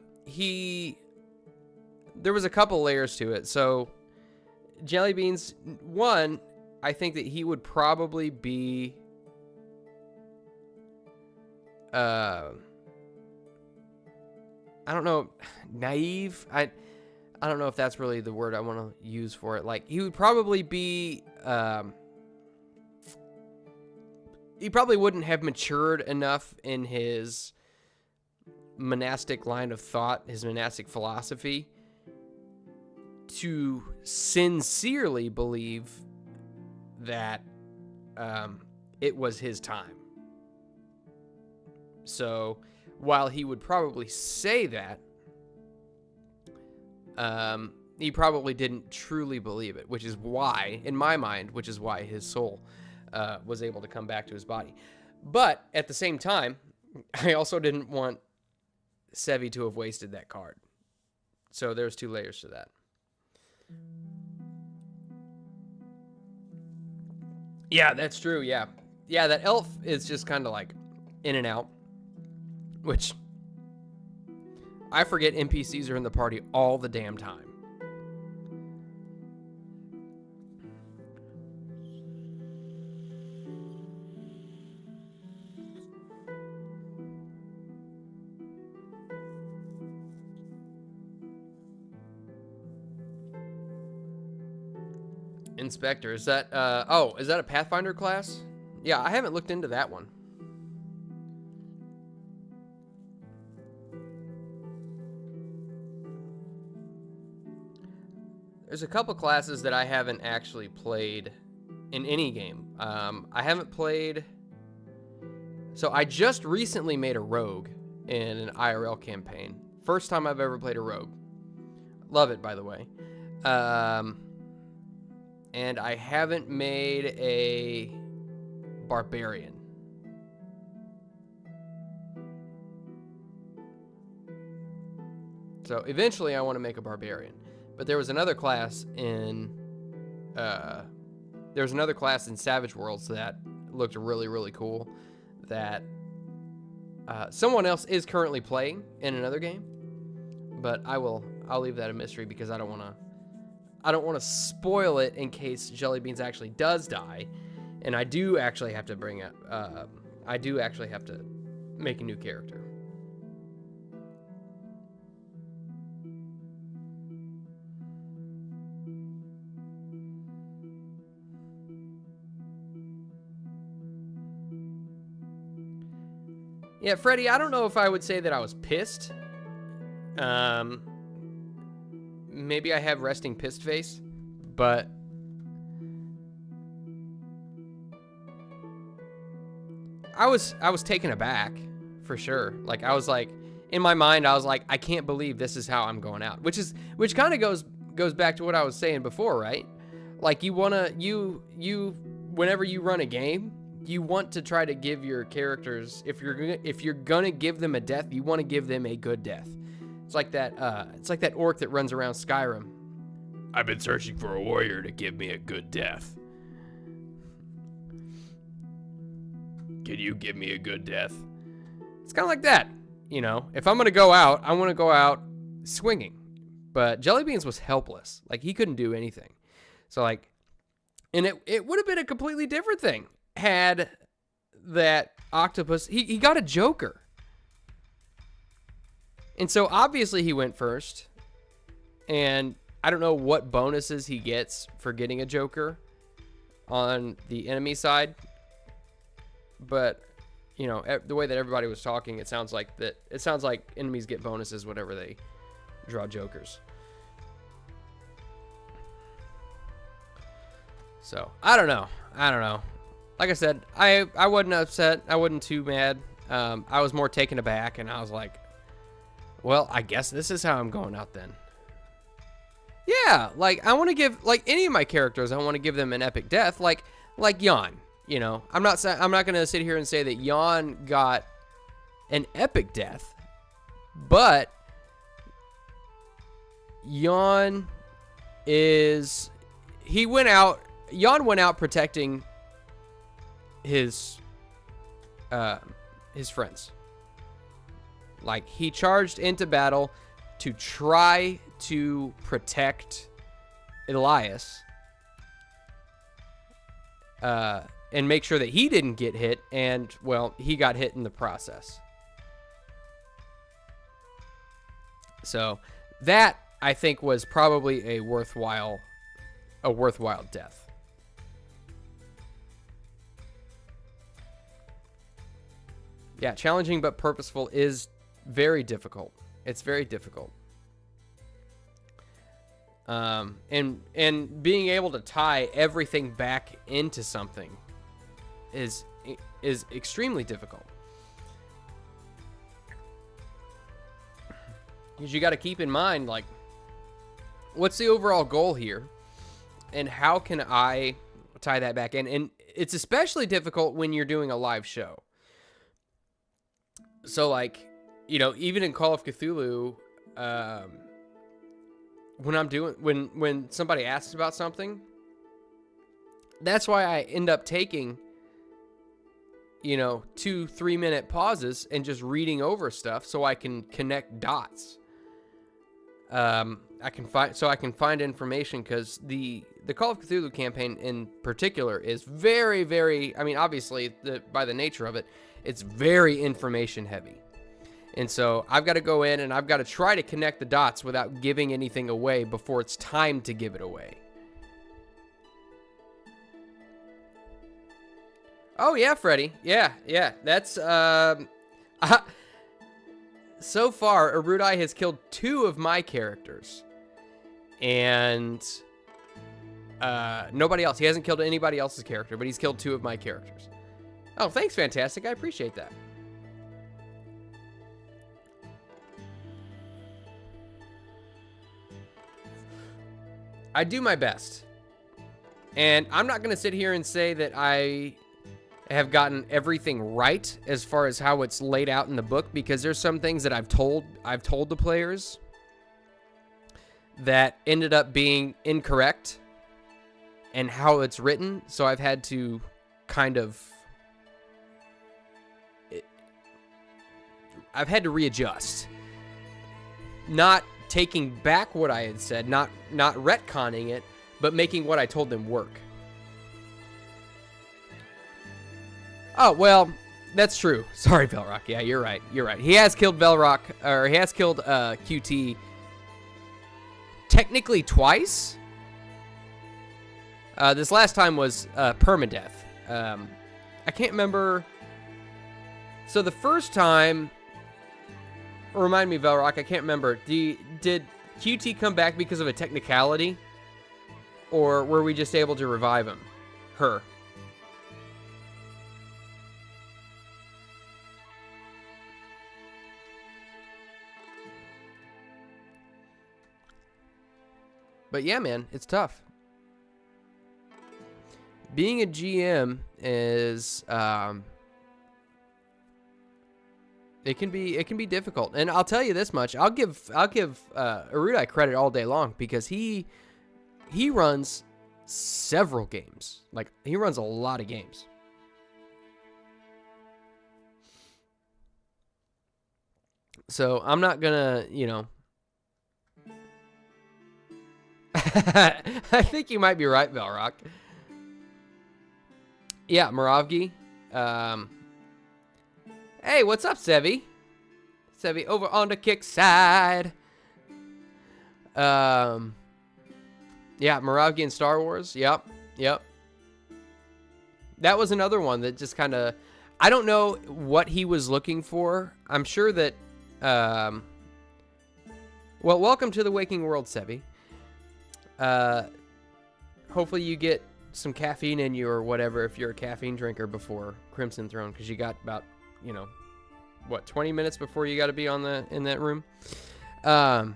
was a couple layers to it. So Jelly Beans, one, I think that he would probably be I don't know, naive. I don't know if that's really the word I want to use for it. Like, he would probably be, he probably wouldn't have matured enough in his monastic line of thought, his monastic philosophy, to sincerely believe that it was his time. So, while he would probably say that, he probably didn't truly believe it, which is why, in my mind, which is why his soul was able to come back to his body. But at the same time, I also didn't want Sevi to have wasted that card. So there's two layers to that. Yeah, that's true. Yeah. Yeah, that elf is just kind of like in and out, which I forget NPCs are in the party all the damn time. Inspector, is that, is that a Pathfinder class? Yeah, I haven't looked into that one. There's a couple classes that I haven't actually played in any game. I haven't played... So I just recently made a rogue in an IRL campaign. First time I've ever played a rogue. Love it, by the way. And I haven't made a barbarian. So eventually I want to make a barbarian. But there was another class in Savage Worlds that looked really, really cool that someone else is currently playing in another game. But I'll leave that a mystery because I don't want to spoil it in case Jelly Beans actually does die, and I do actually have to make a new character. Yeah, Freddy, I don't know if I would say that I was pissed. Maybe I have resting pissed face, but I was taken aback for sure. Like, I was like, in my mind, I was like, I can't believe this is how I'm going out, which kind of goes back to what I was saying before, right? Like, whenever you run a game, you want to try to give your characters, if you're gonna give them a death, you want to give them a good death. It's like that orc that runs around Skyrim. I've been searching for a warrior to give me a good death. Can you give me a good death? It's kind of like that, you know. If I'm gonna go out, I want to go out swinging. But Jellybeans was helpless. Like, he couldn't do anything. So, like, and it would have been a completely different thing had that octopus, he got a joker. And so obviously he went first, and I don't know what bonuses he gets for getting a joker on the enemy side, but you know, the way that everybody was talking, it sounds like enemies get bonuses whenever they draw jokers. So I don't know. Like I said, I wasn't upset. I wasn't too mad. I was more taken aback, and I was like, well, I guess this is how I'm going out then. Yeah, like, I want to give, like, any of my characters, I want to give them an epic death, like Jan. You know, I'm not gonna sit here and say that Jan got an epic death, but Jan went out protecting his friends. Like, he charged into battle to try to protect Elias, and make sure that he didn't get hit, and, well, he got hit in the process. So that, I think, was probably a worthwhile death. Yeah, challenging but purposeful is very difficult. It's very difficult. And being able to tie everything back into something is extremely difficult. Because you got to keep in mind, like, what's the overall goal here, and how can I tie that back in? And it's especially difficult when you're doing a live show. So, like, you know, even in Call of Cthulhu, when somebody asks about something, that's why I end up taking, you know, 2-3 minute pauses and just reading over stuff so I can connect dots. I can find information, because the Call of Cthulhu campaign in particular is very, very, I mean, obviously by the nature of it, it's very information heavy. And so I've got to go in and I've got to try to connect the dots without giving anything away before it's time to give it away. Oh yeah, Freddy. Yeah. That's so far Erudai has killed 2 of my characters. And nobody else. He hasn't killed anybody else's character, but he's killed 2 of my characters. Oh, thanks, Fantastic. I appreciate that. I do my best. And I'm not going to sit here and say that I have gotten everything right as far as how it's laid out in the book, because there's some things that I've told the players that ended up being incorrect and how it's written. So I've had to kind of readjust. Not taking back what I had said, not retconning it, but making what I told them work. Oh, well, that's true. Sorry, Velrock. Yeah, you're right. He has killed Velrock, or he has killed QT technically twice. This last time was permadeath. I can't remember So the first time, remind me, Velrock, I can't remember. Did QT come back because of a technicality? Or were we just able to revive him? Her. But yeah, man, it's tough. Being a GM is it can be difficult. And I'll tell you this much. I'll give Erudite credit all day long because he runs several games. Like, he runs a lot of games. So I'm not gonna, you know. I think you might be right, Velrock. Yeah, Moravgi. Hey, what's up, Sevi? Sevi over on the kick side. Yeah, Moravgi in Star Wars. Yep. That was another one that just kind of, I don't know what he was looking for. I'm sure that, well, welcome to the waking world, Sevi. Hopefully you get some caffeine in you or whatever if you're a caffeine drinker before Crimson Throne, because you got about, you know, what, 20 minutes before you got to be in that room. What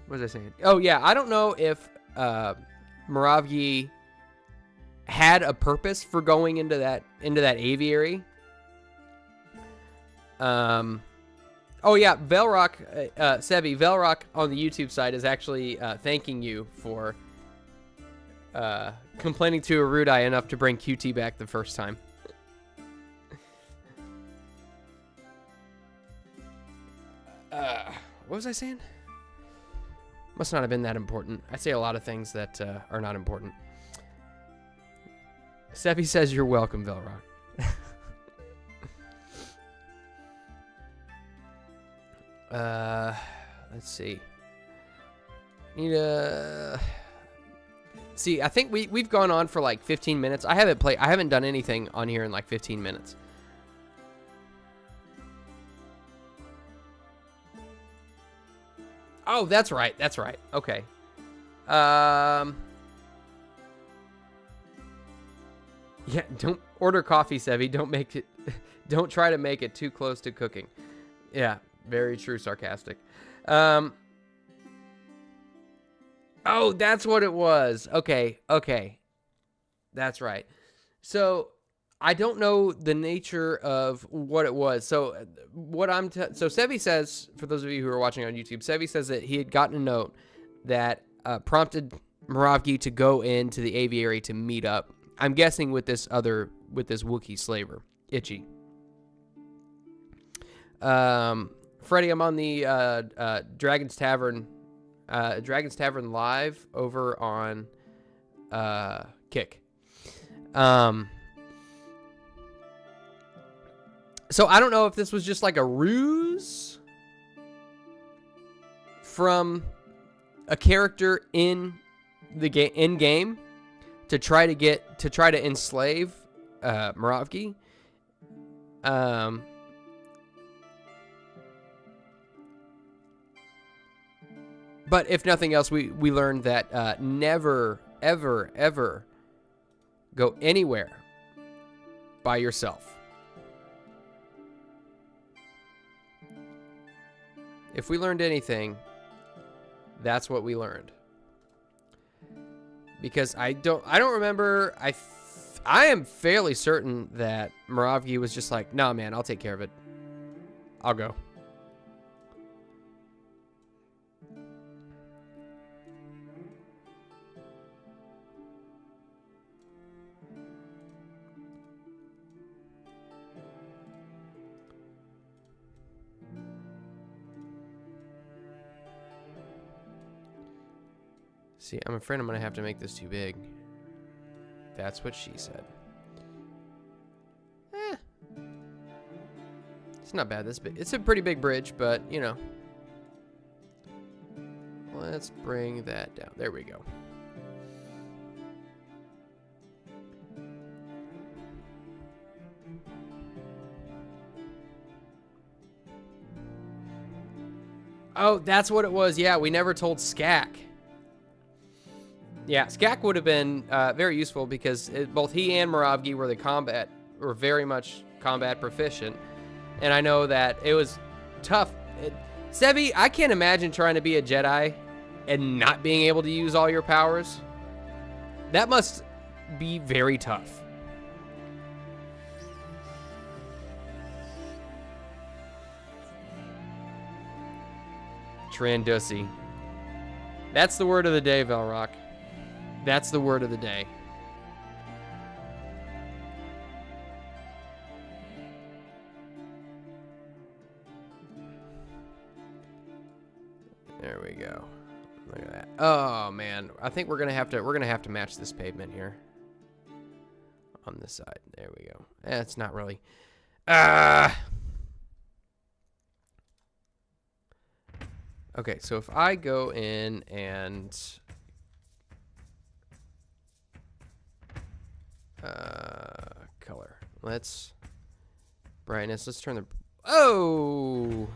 was I saying? Oh yeah, I don't know if Moravgi had a purpose for going into that aviary. Oh yeah, Velrock, Sevi, Velrock on the YouTube side is actually thanking you for complaining to Erudite enough to bring QT back the first time. What was I saying? Must not have been that important. I say a lot of things that are not important. Sevi says you're welcome, Velrock. Let's see. See, I think we've gone on for like 15 minutes. I haven't done anything on here in like 15 minutes. Oh, that's right. Okay. Yeah, don't order coffee, Sevi. Don't try to make it too close to cooking. Yeah, very true, sarcastic. Oh, that's what it was. Okay. That's right. So I don't know the nature of what it was. So so Sevi says, for those of you who are watching on YouTube, Sevi says that he had gotten a note that prompted Moravgi to go into the aviary to meet up. I'm guessing with this Wookiee slaver, Itchy. Freddie, I'm on the Dragon's Tavern Live over on Kick. So I don't know if this was just like a ruse from a character in the game to try to enslave Moravgi. But if nothing else, we learned that never, ever, ever go anywhere by yourself. If we learned anything, that's what we learned. Because I don't remember. I am fairly certain that Moravgi was just like, "Nah, man, I'll take care of it. I'll go." See, I'm afraid I'm going to have to make this too big. That's what she said. It's not bad. It's a pretty big bridge, but, you know. Let's bring that down. There we go. Oh, that's what it was. Yeah, we never told Skak. Yeah, Skak would have been very useful because both he and Moravgi were very much combat proficient. And I know that it was tough. Sebi, I can't imagine trying to be a Jedi and not being able to use all your powers. That must be very tough. Trandussy. That's the word of the day, Velrock. That's the word of the day. There we go. Look at that. Oh man, I think we're gonna have to match this pavement here. On this side. There we go. It's not really. Okay, so if I go in and color. Let's brightness. Let's turn the oh.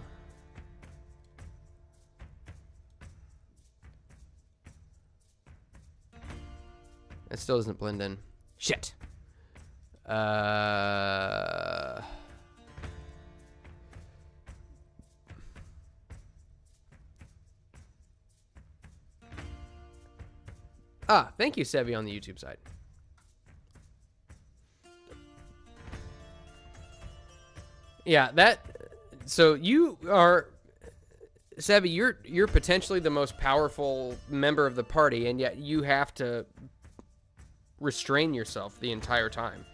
It still doesn't blend in. Shit. Thank you, Sevi, on the YouTube side. Yeah, so you are, Sevi, you're potentially the most powerful member of the party, and yet you have to restrain yourself the entire time,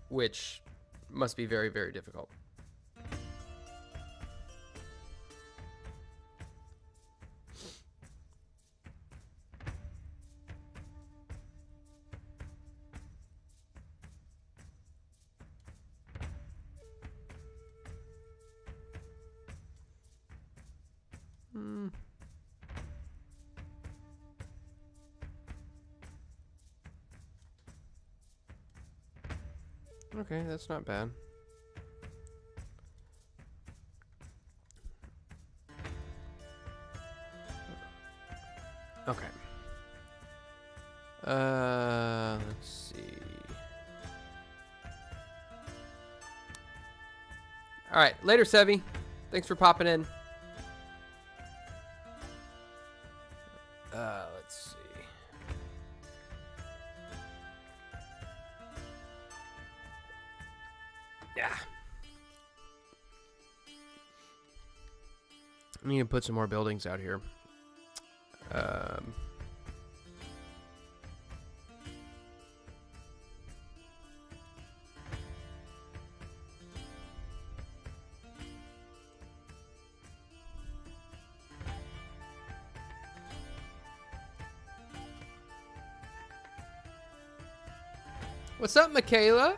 which must be very, very difficult. Okay, that's not bad. Okay. Let's see. All right, later, Sevi. Thanks for popping in. Let's see. Yeah. I need to put some more buildings out here. What's up, Michaela?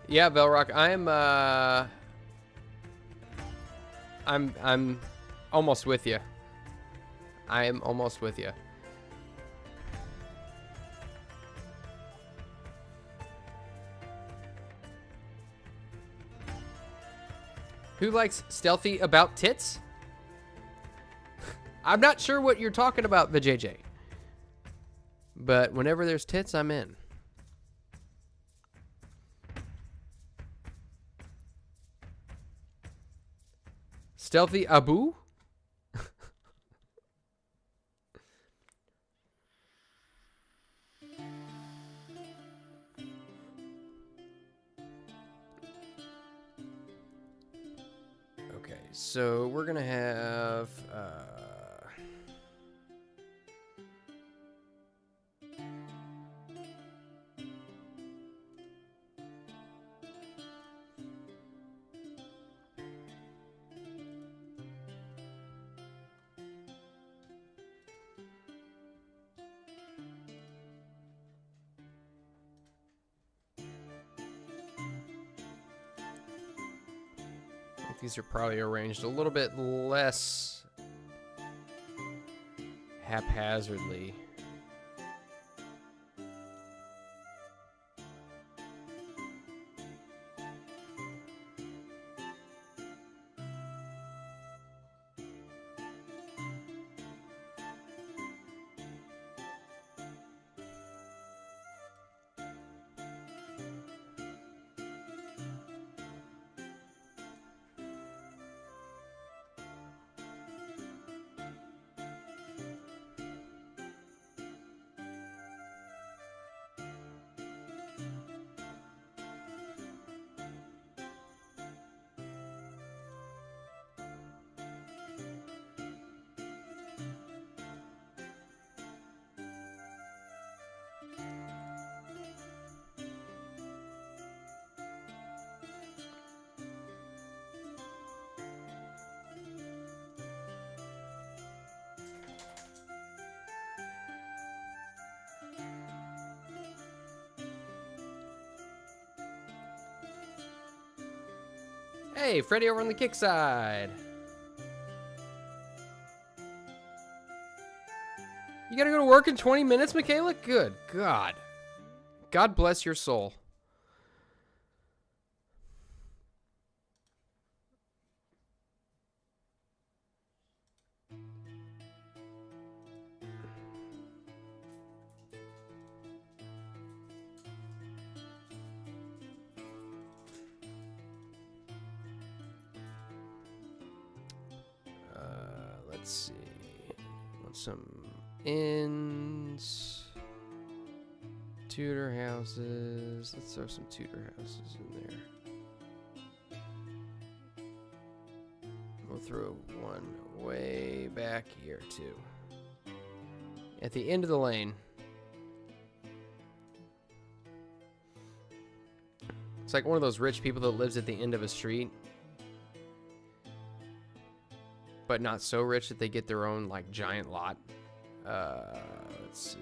Yeah, Velrock, I'm almost with you. I am almost with you. Who likes stealthy about tits? I'm not sure what you're talking about, VJJ. But whenever there's tits, I'm in. Stealthy Abu? Okay, so we're gonna have these are probably arranged a little bit less haphazardly. Hey, Freddy over on the kick side. You gotta go to work in 20 minutes, Michaela? Good God. God bless your soul. Let's see. Want some inns. Tudor houses. Let's throw some Tudor houses in there. We'll throw one way back here too. At the end of the lane. It's like one of those rich people that lives at the end of a street. But not so rich that they get their own like giant lot. Let's see.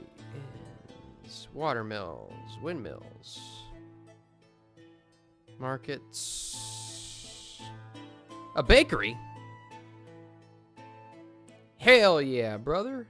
Inns, water mills, windmills, markets, a bakery. Hell yeah, brother.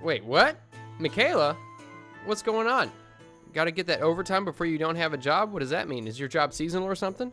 Wait, what? Michaela? What's going on? Gotta get that overtime before you don't have a job? What does that mean? Is your job seasonal or something?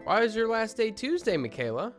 Why is your last day Tuesday, Michaela?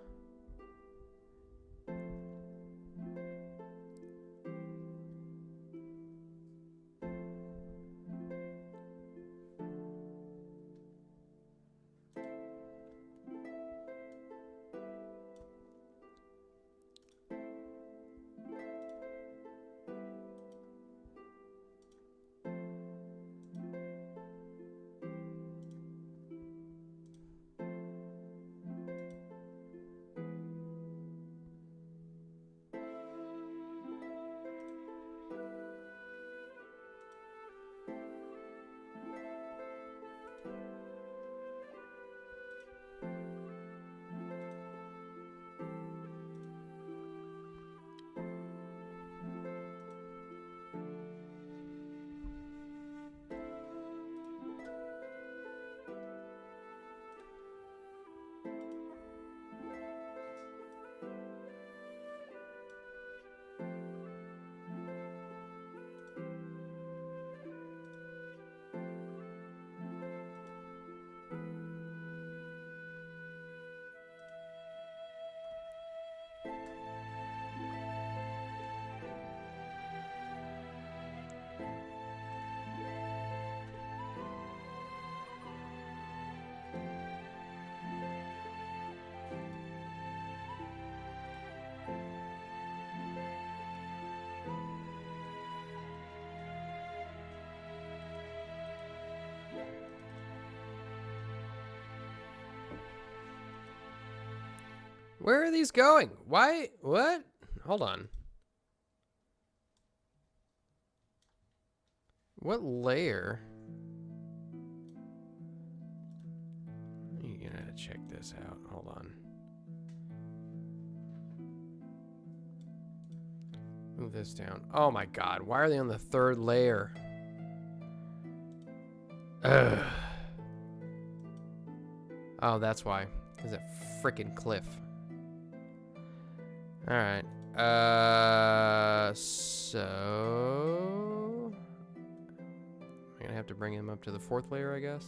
Where are these going? Why? What? Hold on. What layer? You're gonna have to check this out. Hold on. Move this down. Oh my god. Why are they on the third layer? Ugh. Oh, that's why. There's a freaking cliff. All right. So I'm gonna have to bring him up to the 4th layer, I guess.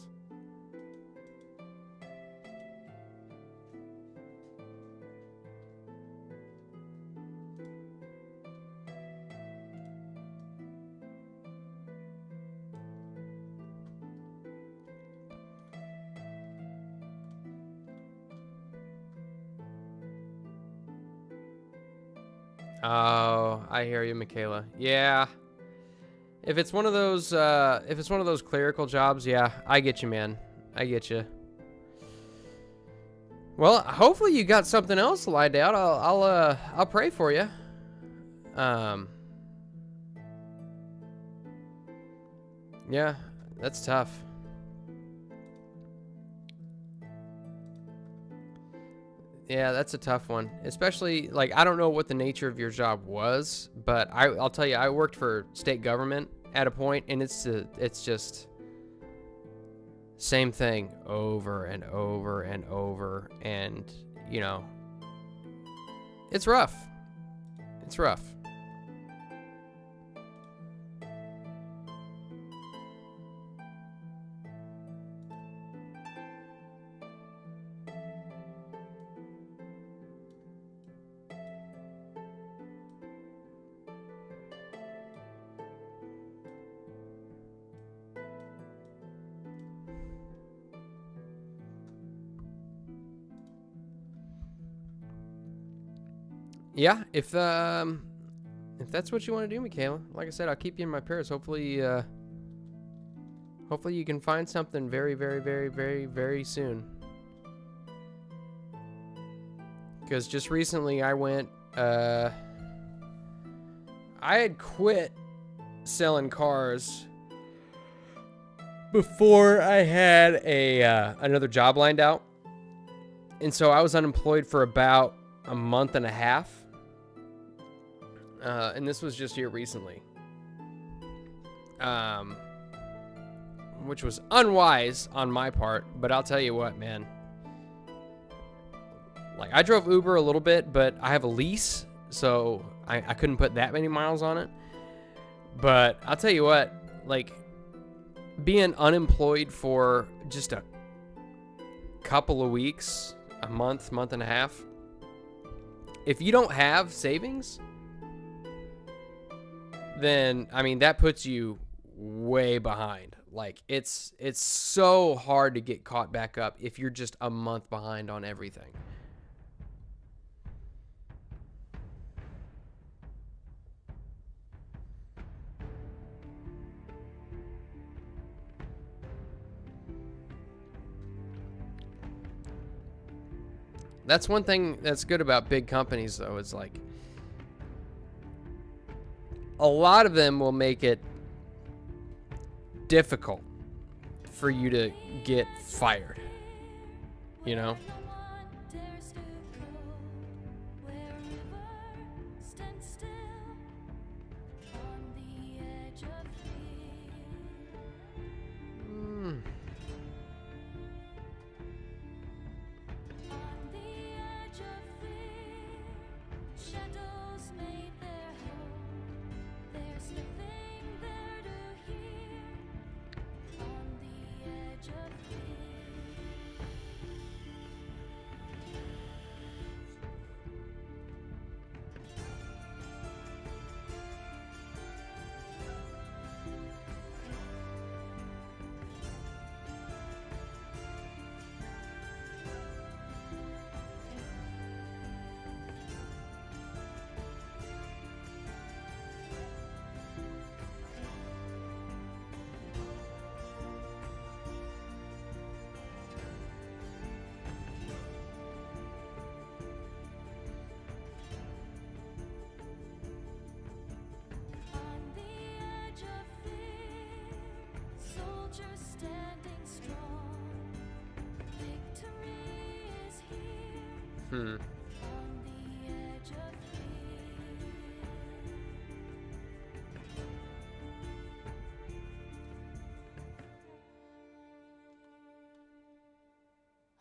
Oh, I hear you, Michaela. Yeah. If it's one of those clerical jobs, yeah, I get you, man. I get you. Well, hopefully you got something else lined out. I'll pray for you. Yeah, that's tough. Yeah, that's a tough one. Especially, like, I don't know what the nature of your job was, but I'll tell you, I worked for state government at a point, and it's just same thing over and over and over, and, you know, it's rough. It's rough. Yeah, if that's what you want to do, Michaela, like I said, I'll keep you in my prayers. Hopefully, hopefully you can find something very, very, very, very, very soon. Because just recently I went, I had quit selling cars before I had another job lined out, and so I was unemployed for about a month and a half. And this was just here recently, which was unwise on my part, but I'll tell you what, man, like, I drove Uber a little bit, but I have a lease, so I couldn't put that many miles on it. But I'll tell you what, like, being unemployed for just a couple of weeks, a month, month and a half, if you don't have savings, then, I mean, that puts you way behind. Like, it's so hard to get caught back up if you're just a month behind on everything. That's one thing that's good about big companies, though, is like, a lot of them will make it difficult for you to get fired, you know?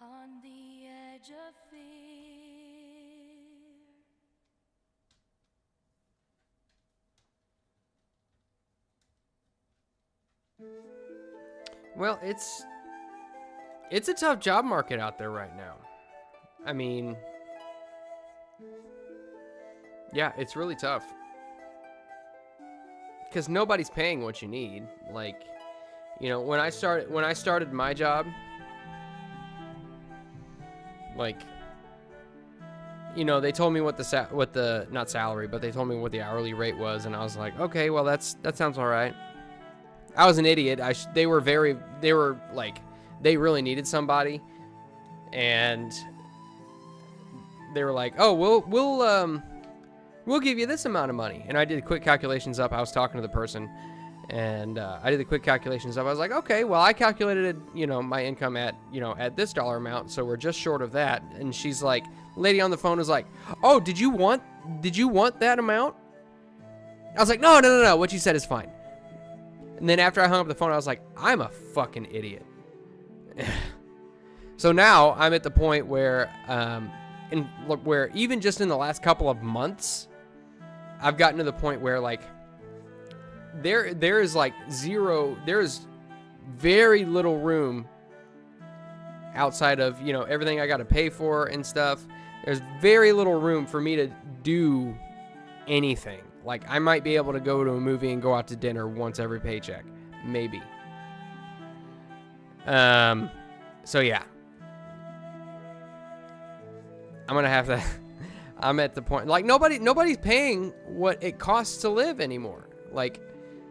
On edge of fear.
Well, it's a tough job market out there right now. I mean, yeah, it's really tough. Because nobody's paying what you need. Like, you know, when I started my job, like, you know, they told me what the not salary, but they told me what the hourly rate was, and I was like, okay, well that sounds all right. I was an idiot. They were like, they really needed somebody, and they were like, oh, we'll give you this amount of money. And I did quick calculations up. I was talking to the person, and I did the quick calculations up. I was like, okay, well, I calculated, you know, my income at this dollar amount, so we're just short of that. And she's like, lady on the phone was like, oh, did you want that amount? I was like, no, what you said is fine. And then after I hung up the phone, I was like, I'm a fucking idiot. So now I'm at the point where, where even just in the last couple of months, I've gotten to the point where, like, there is very little room outside of, you know, everything I got to pay for and stuff. There's very little room for me to do anything. Like, I might be able to go to a movie and go out to dinner once every paycheck. Maybe. So yeah. I'm going to have to... I'm at the point... Like, nobody's paying what it costs to live anymore. Like,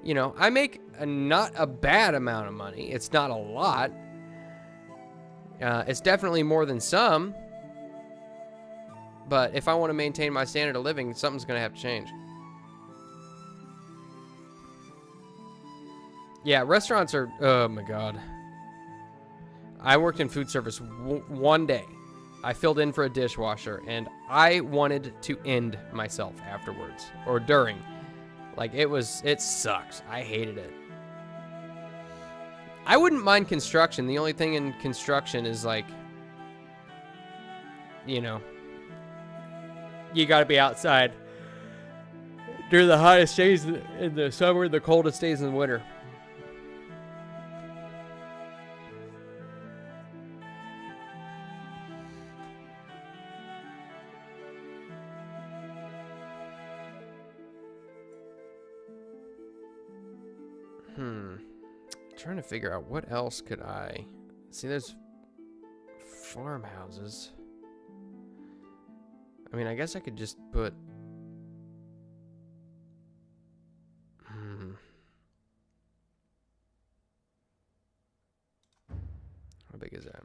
you know, I make not a bad amount of money. It's not a lot. It's definitely more than some. But if I want to maintain my standard of living, something's going to have to change. Yeah, restaurants are... Oh, my God. I worked in food service one day. I filled in for a dishwasher, and I wanted to end myself afterwards. Or during. Like, it sucks. I hated it. I wouldn't mind construction. The only thing in construction is, like, you know, you got to be outside during the hottest days in the summer and the coldest days in the winter. Trying to figure out what else could I see. There's farmhouses. I mean, I guess I could just put how big is that?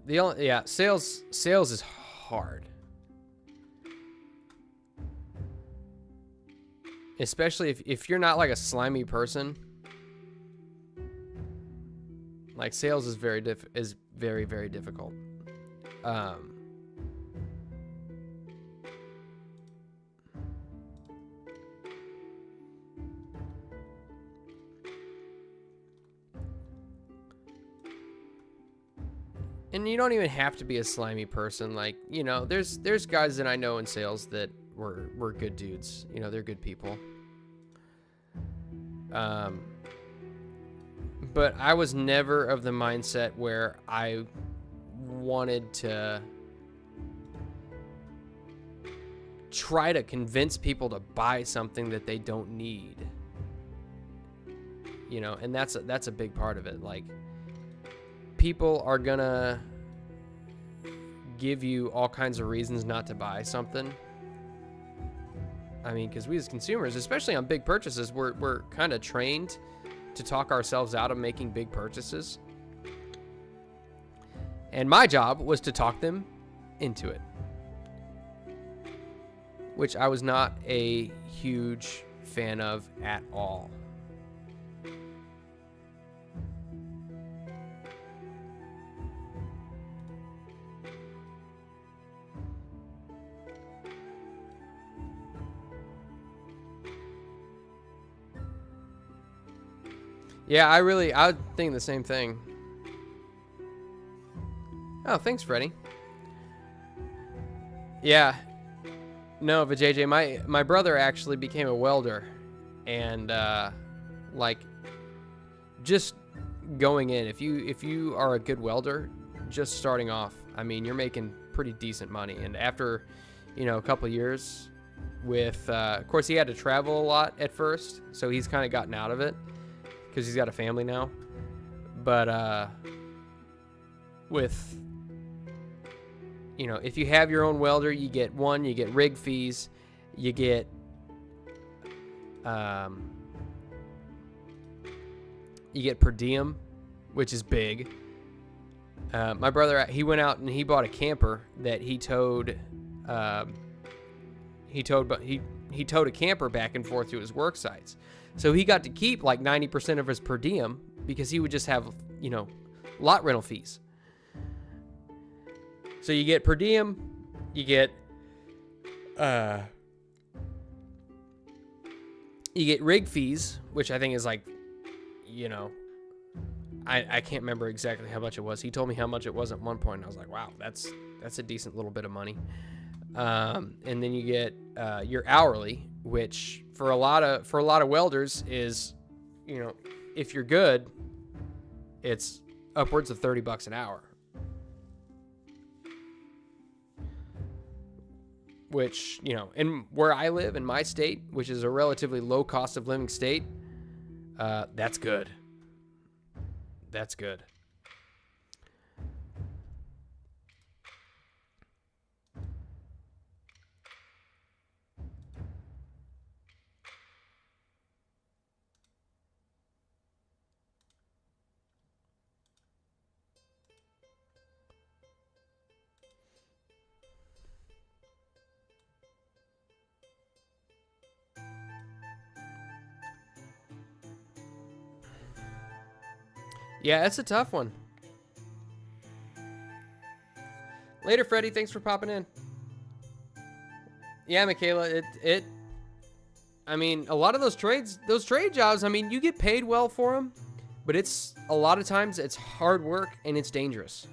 Yeah. Sales is hard. Especially if you're not like a slimy person. Like, sales is very very difficult. And you don't even have to be a slimy person. Like, you know, there's guys that I know in sales that were good dudes. You know, they're good people. But I was never of the mindset where I wanted to try to convince people to buy something that they don't need. You know, and that's a big part of it. Like, people are gonna give you all kinds of reasons not to buy something. I mean, because we as consumers, especially on big purchases, we're kind of trained to talk ourselves out of making big purchases. And my job was to talk them into it, which I was not a huge fan of at all. Yeah, I would think the same thing. Oh, thanks, Freddie. Yeah. No, but JJ, my brother actually became a welder, and like just going in, if you are a good welder, just starting off, I mean, you're making pretty decent money. And after, a couple of years with, of course, he had to travel a lot at first, so he's kind of gotten out of it because he's got a family now. But with, if you have your own welder, you get rig fees, you get per diem, which is big. My brother, he went out and he bought a camper that he towed. He towed a camper back and forth to his work sites, so he got to keep like 90% of his per diem because he would just have lot rental fees. So you get per diem, you get rig fees, which I think is like, I can't remember exactly how much it was. He told me how much it was at one point, and I was like, wow, that's a decent little bit of money. And then you get your hourly, which for a lot of welders is, if you're good, it's upwards of $30 an hour. Which, in where I live in my state, which is a relatively low cost of living state, that's good. That's good. Yeah, it's a tough one. Later, Freddie. Thanks for popping in. Yeah, Michaela, I mean, a lot of those trade jobs, I mean, you get paid well for them, but a lot of times it's hard work and it's dangerous.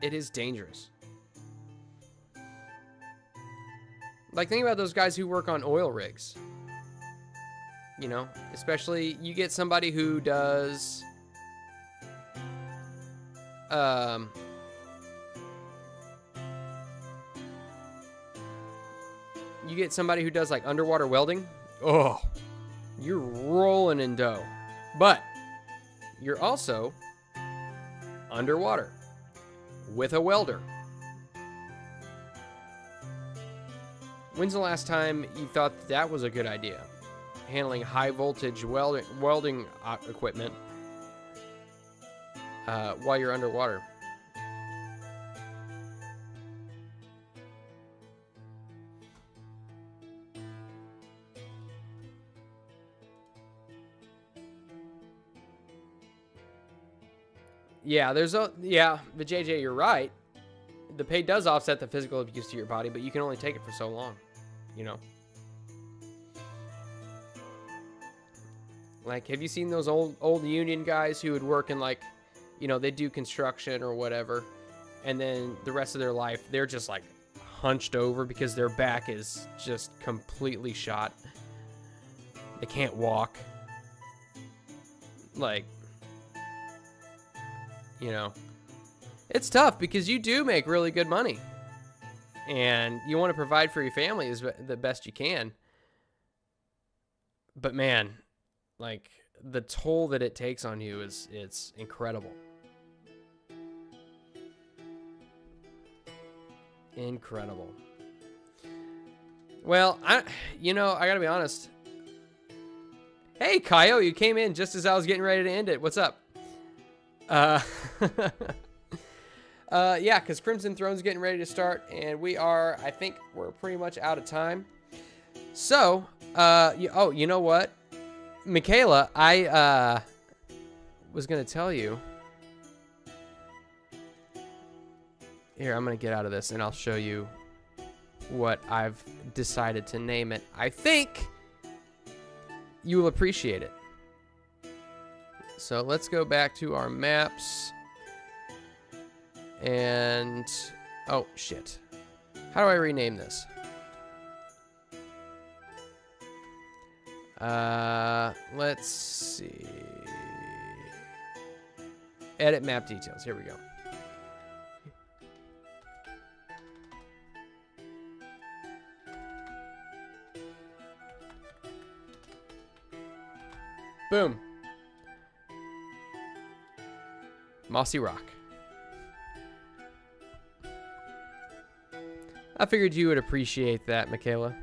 It is dangerous. Like, think about those guys who work on oil rigs. Especially you get somebody who does like underwater welding. Oh, you're rolling in dough. But you're also underwater with a welder. When's the last time you thought that was a good idea? Handling high voltage welding equipment while you're underwater. Yeah, but JJ, you're right. The pay does offset the physical abuse to your body, but you can only take it for so long, Like, have you seen those old union guys who would work in, like, they do construction or whatever, and then the rest of their life, they're just, like, hunched over because their back is just completely shot. They can't walk. Like, it's tough because you do make really good money. And you want to provide for your family the best you can. But, man, like, the toll that it takes on you it's incredible. Incredible. Well, I gotta be honest. Hey, Kyle, you came in just as I was getting ready to end it. What's up? Yeah, because Crimson Throne's getting ready to start, and I think we're pretty much out of time. So, you know what? Michaela, I was going to tell you. Here, I'm going to get out of this, and I'll show you what I've decided to name it. I think you will appreciate it. So let's go back to our maps. And, oh, shit. How do I rename this? Let's see. Edit map details. Here we go. Boom. Mossy Rock. I figured you would appreciate that, Michaela.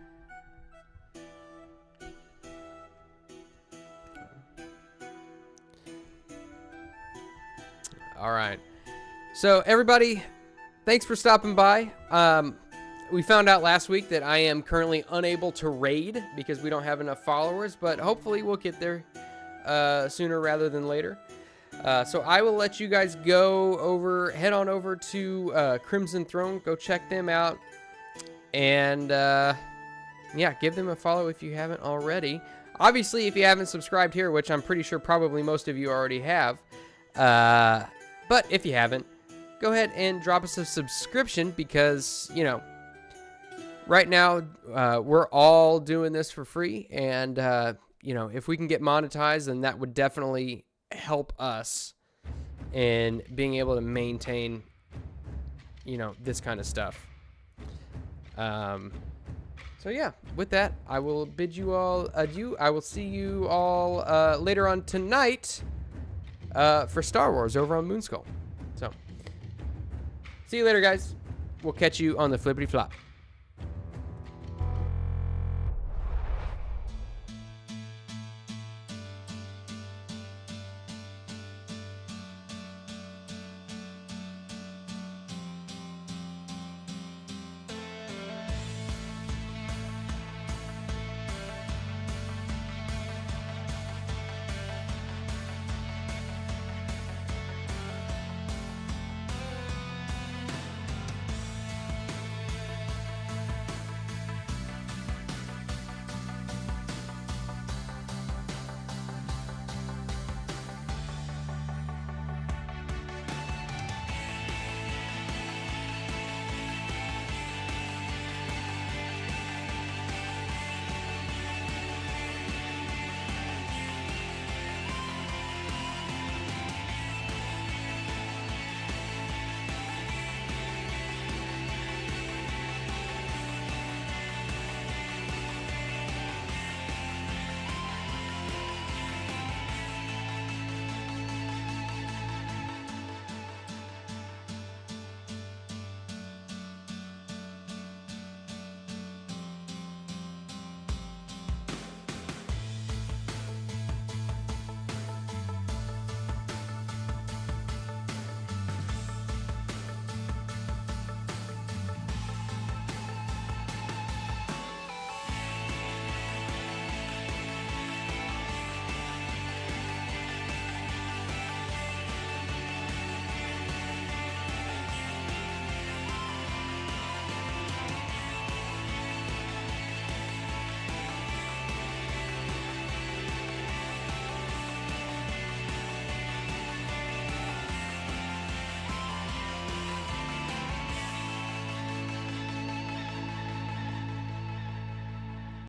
All right. So, everybody, thanks for stopping by. We found out last week that I am currently unable to raid because we don't have enough followers, but hopefully we'll get there sooner rather than later. So I will let you guys head on over to Crimson Throne, go check them out, and yeah, give them a follow if you haven't already. Obviously, if you haven't subscribed here, which I'm pretty sure probably most of you already have, but if you haven't, go ahead and drop us a subscription because, you know, right now we're all doing this for free, and you know, if we can get monetized, then that would definitely help us in being able to maintain, you know, this kind of stuff. So yeah, with that, I will bid you all adieu. I will see you all later on tonight for Star Wars over on Moonskull. So, see you later, guys. We'll catch you on the flippity flop.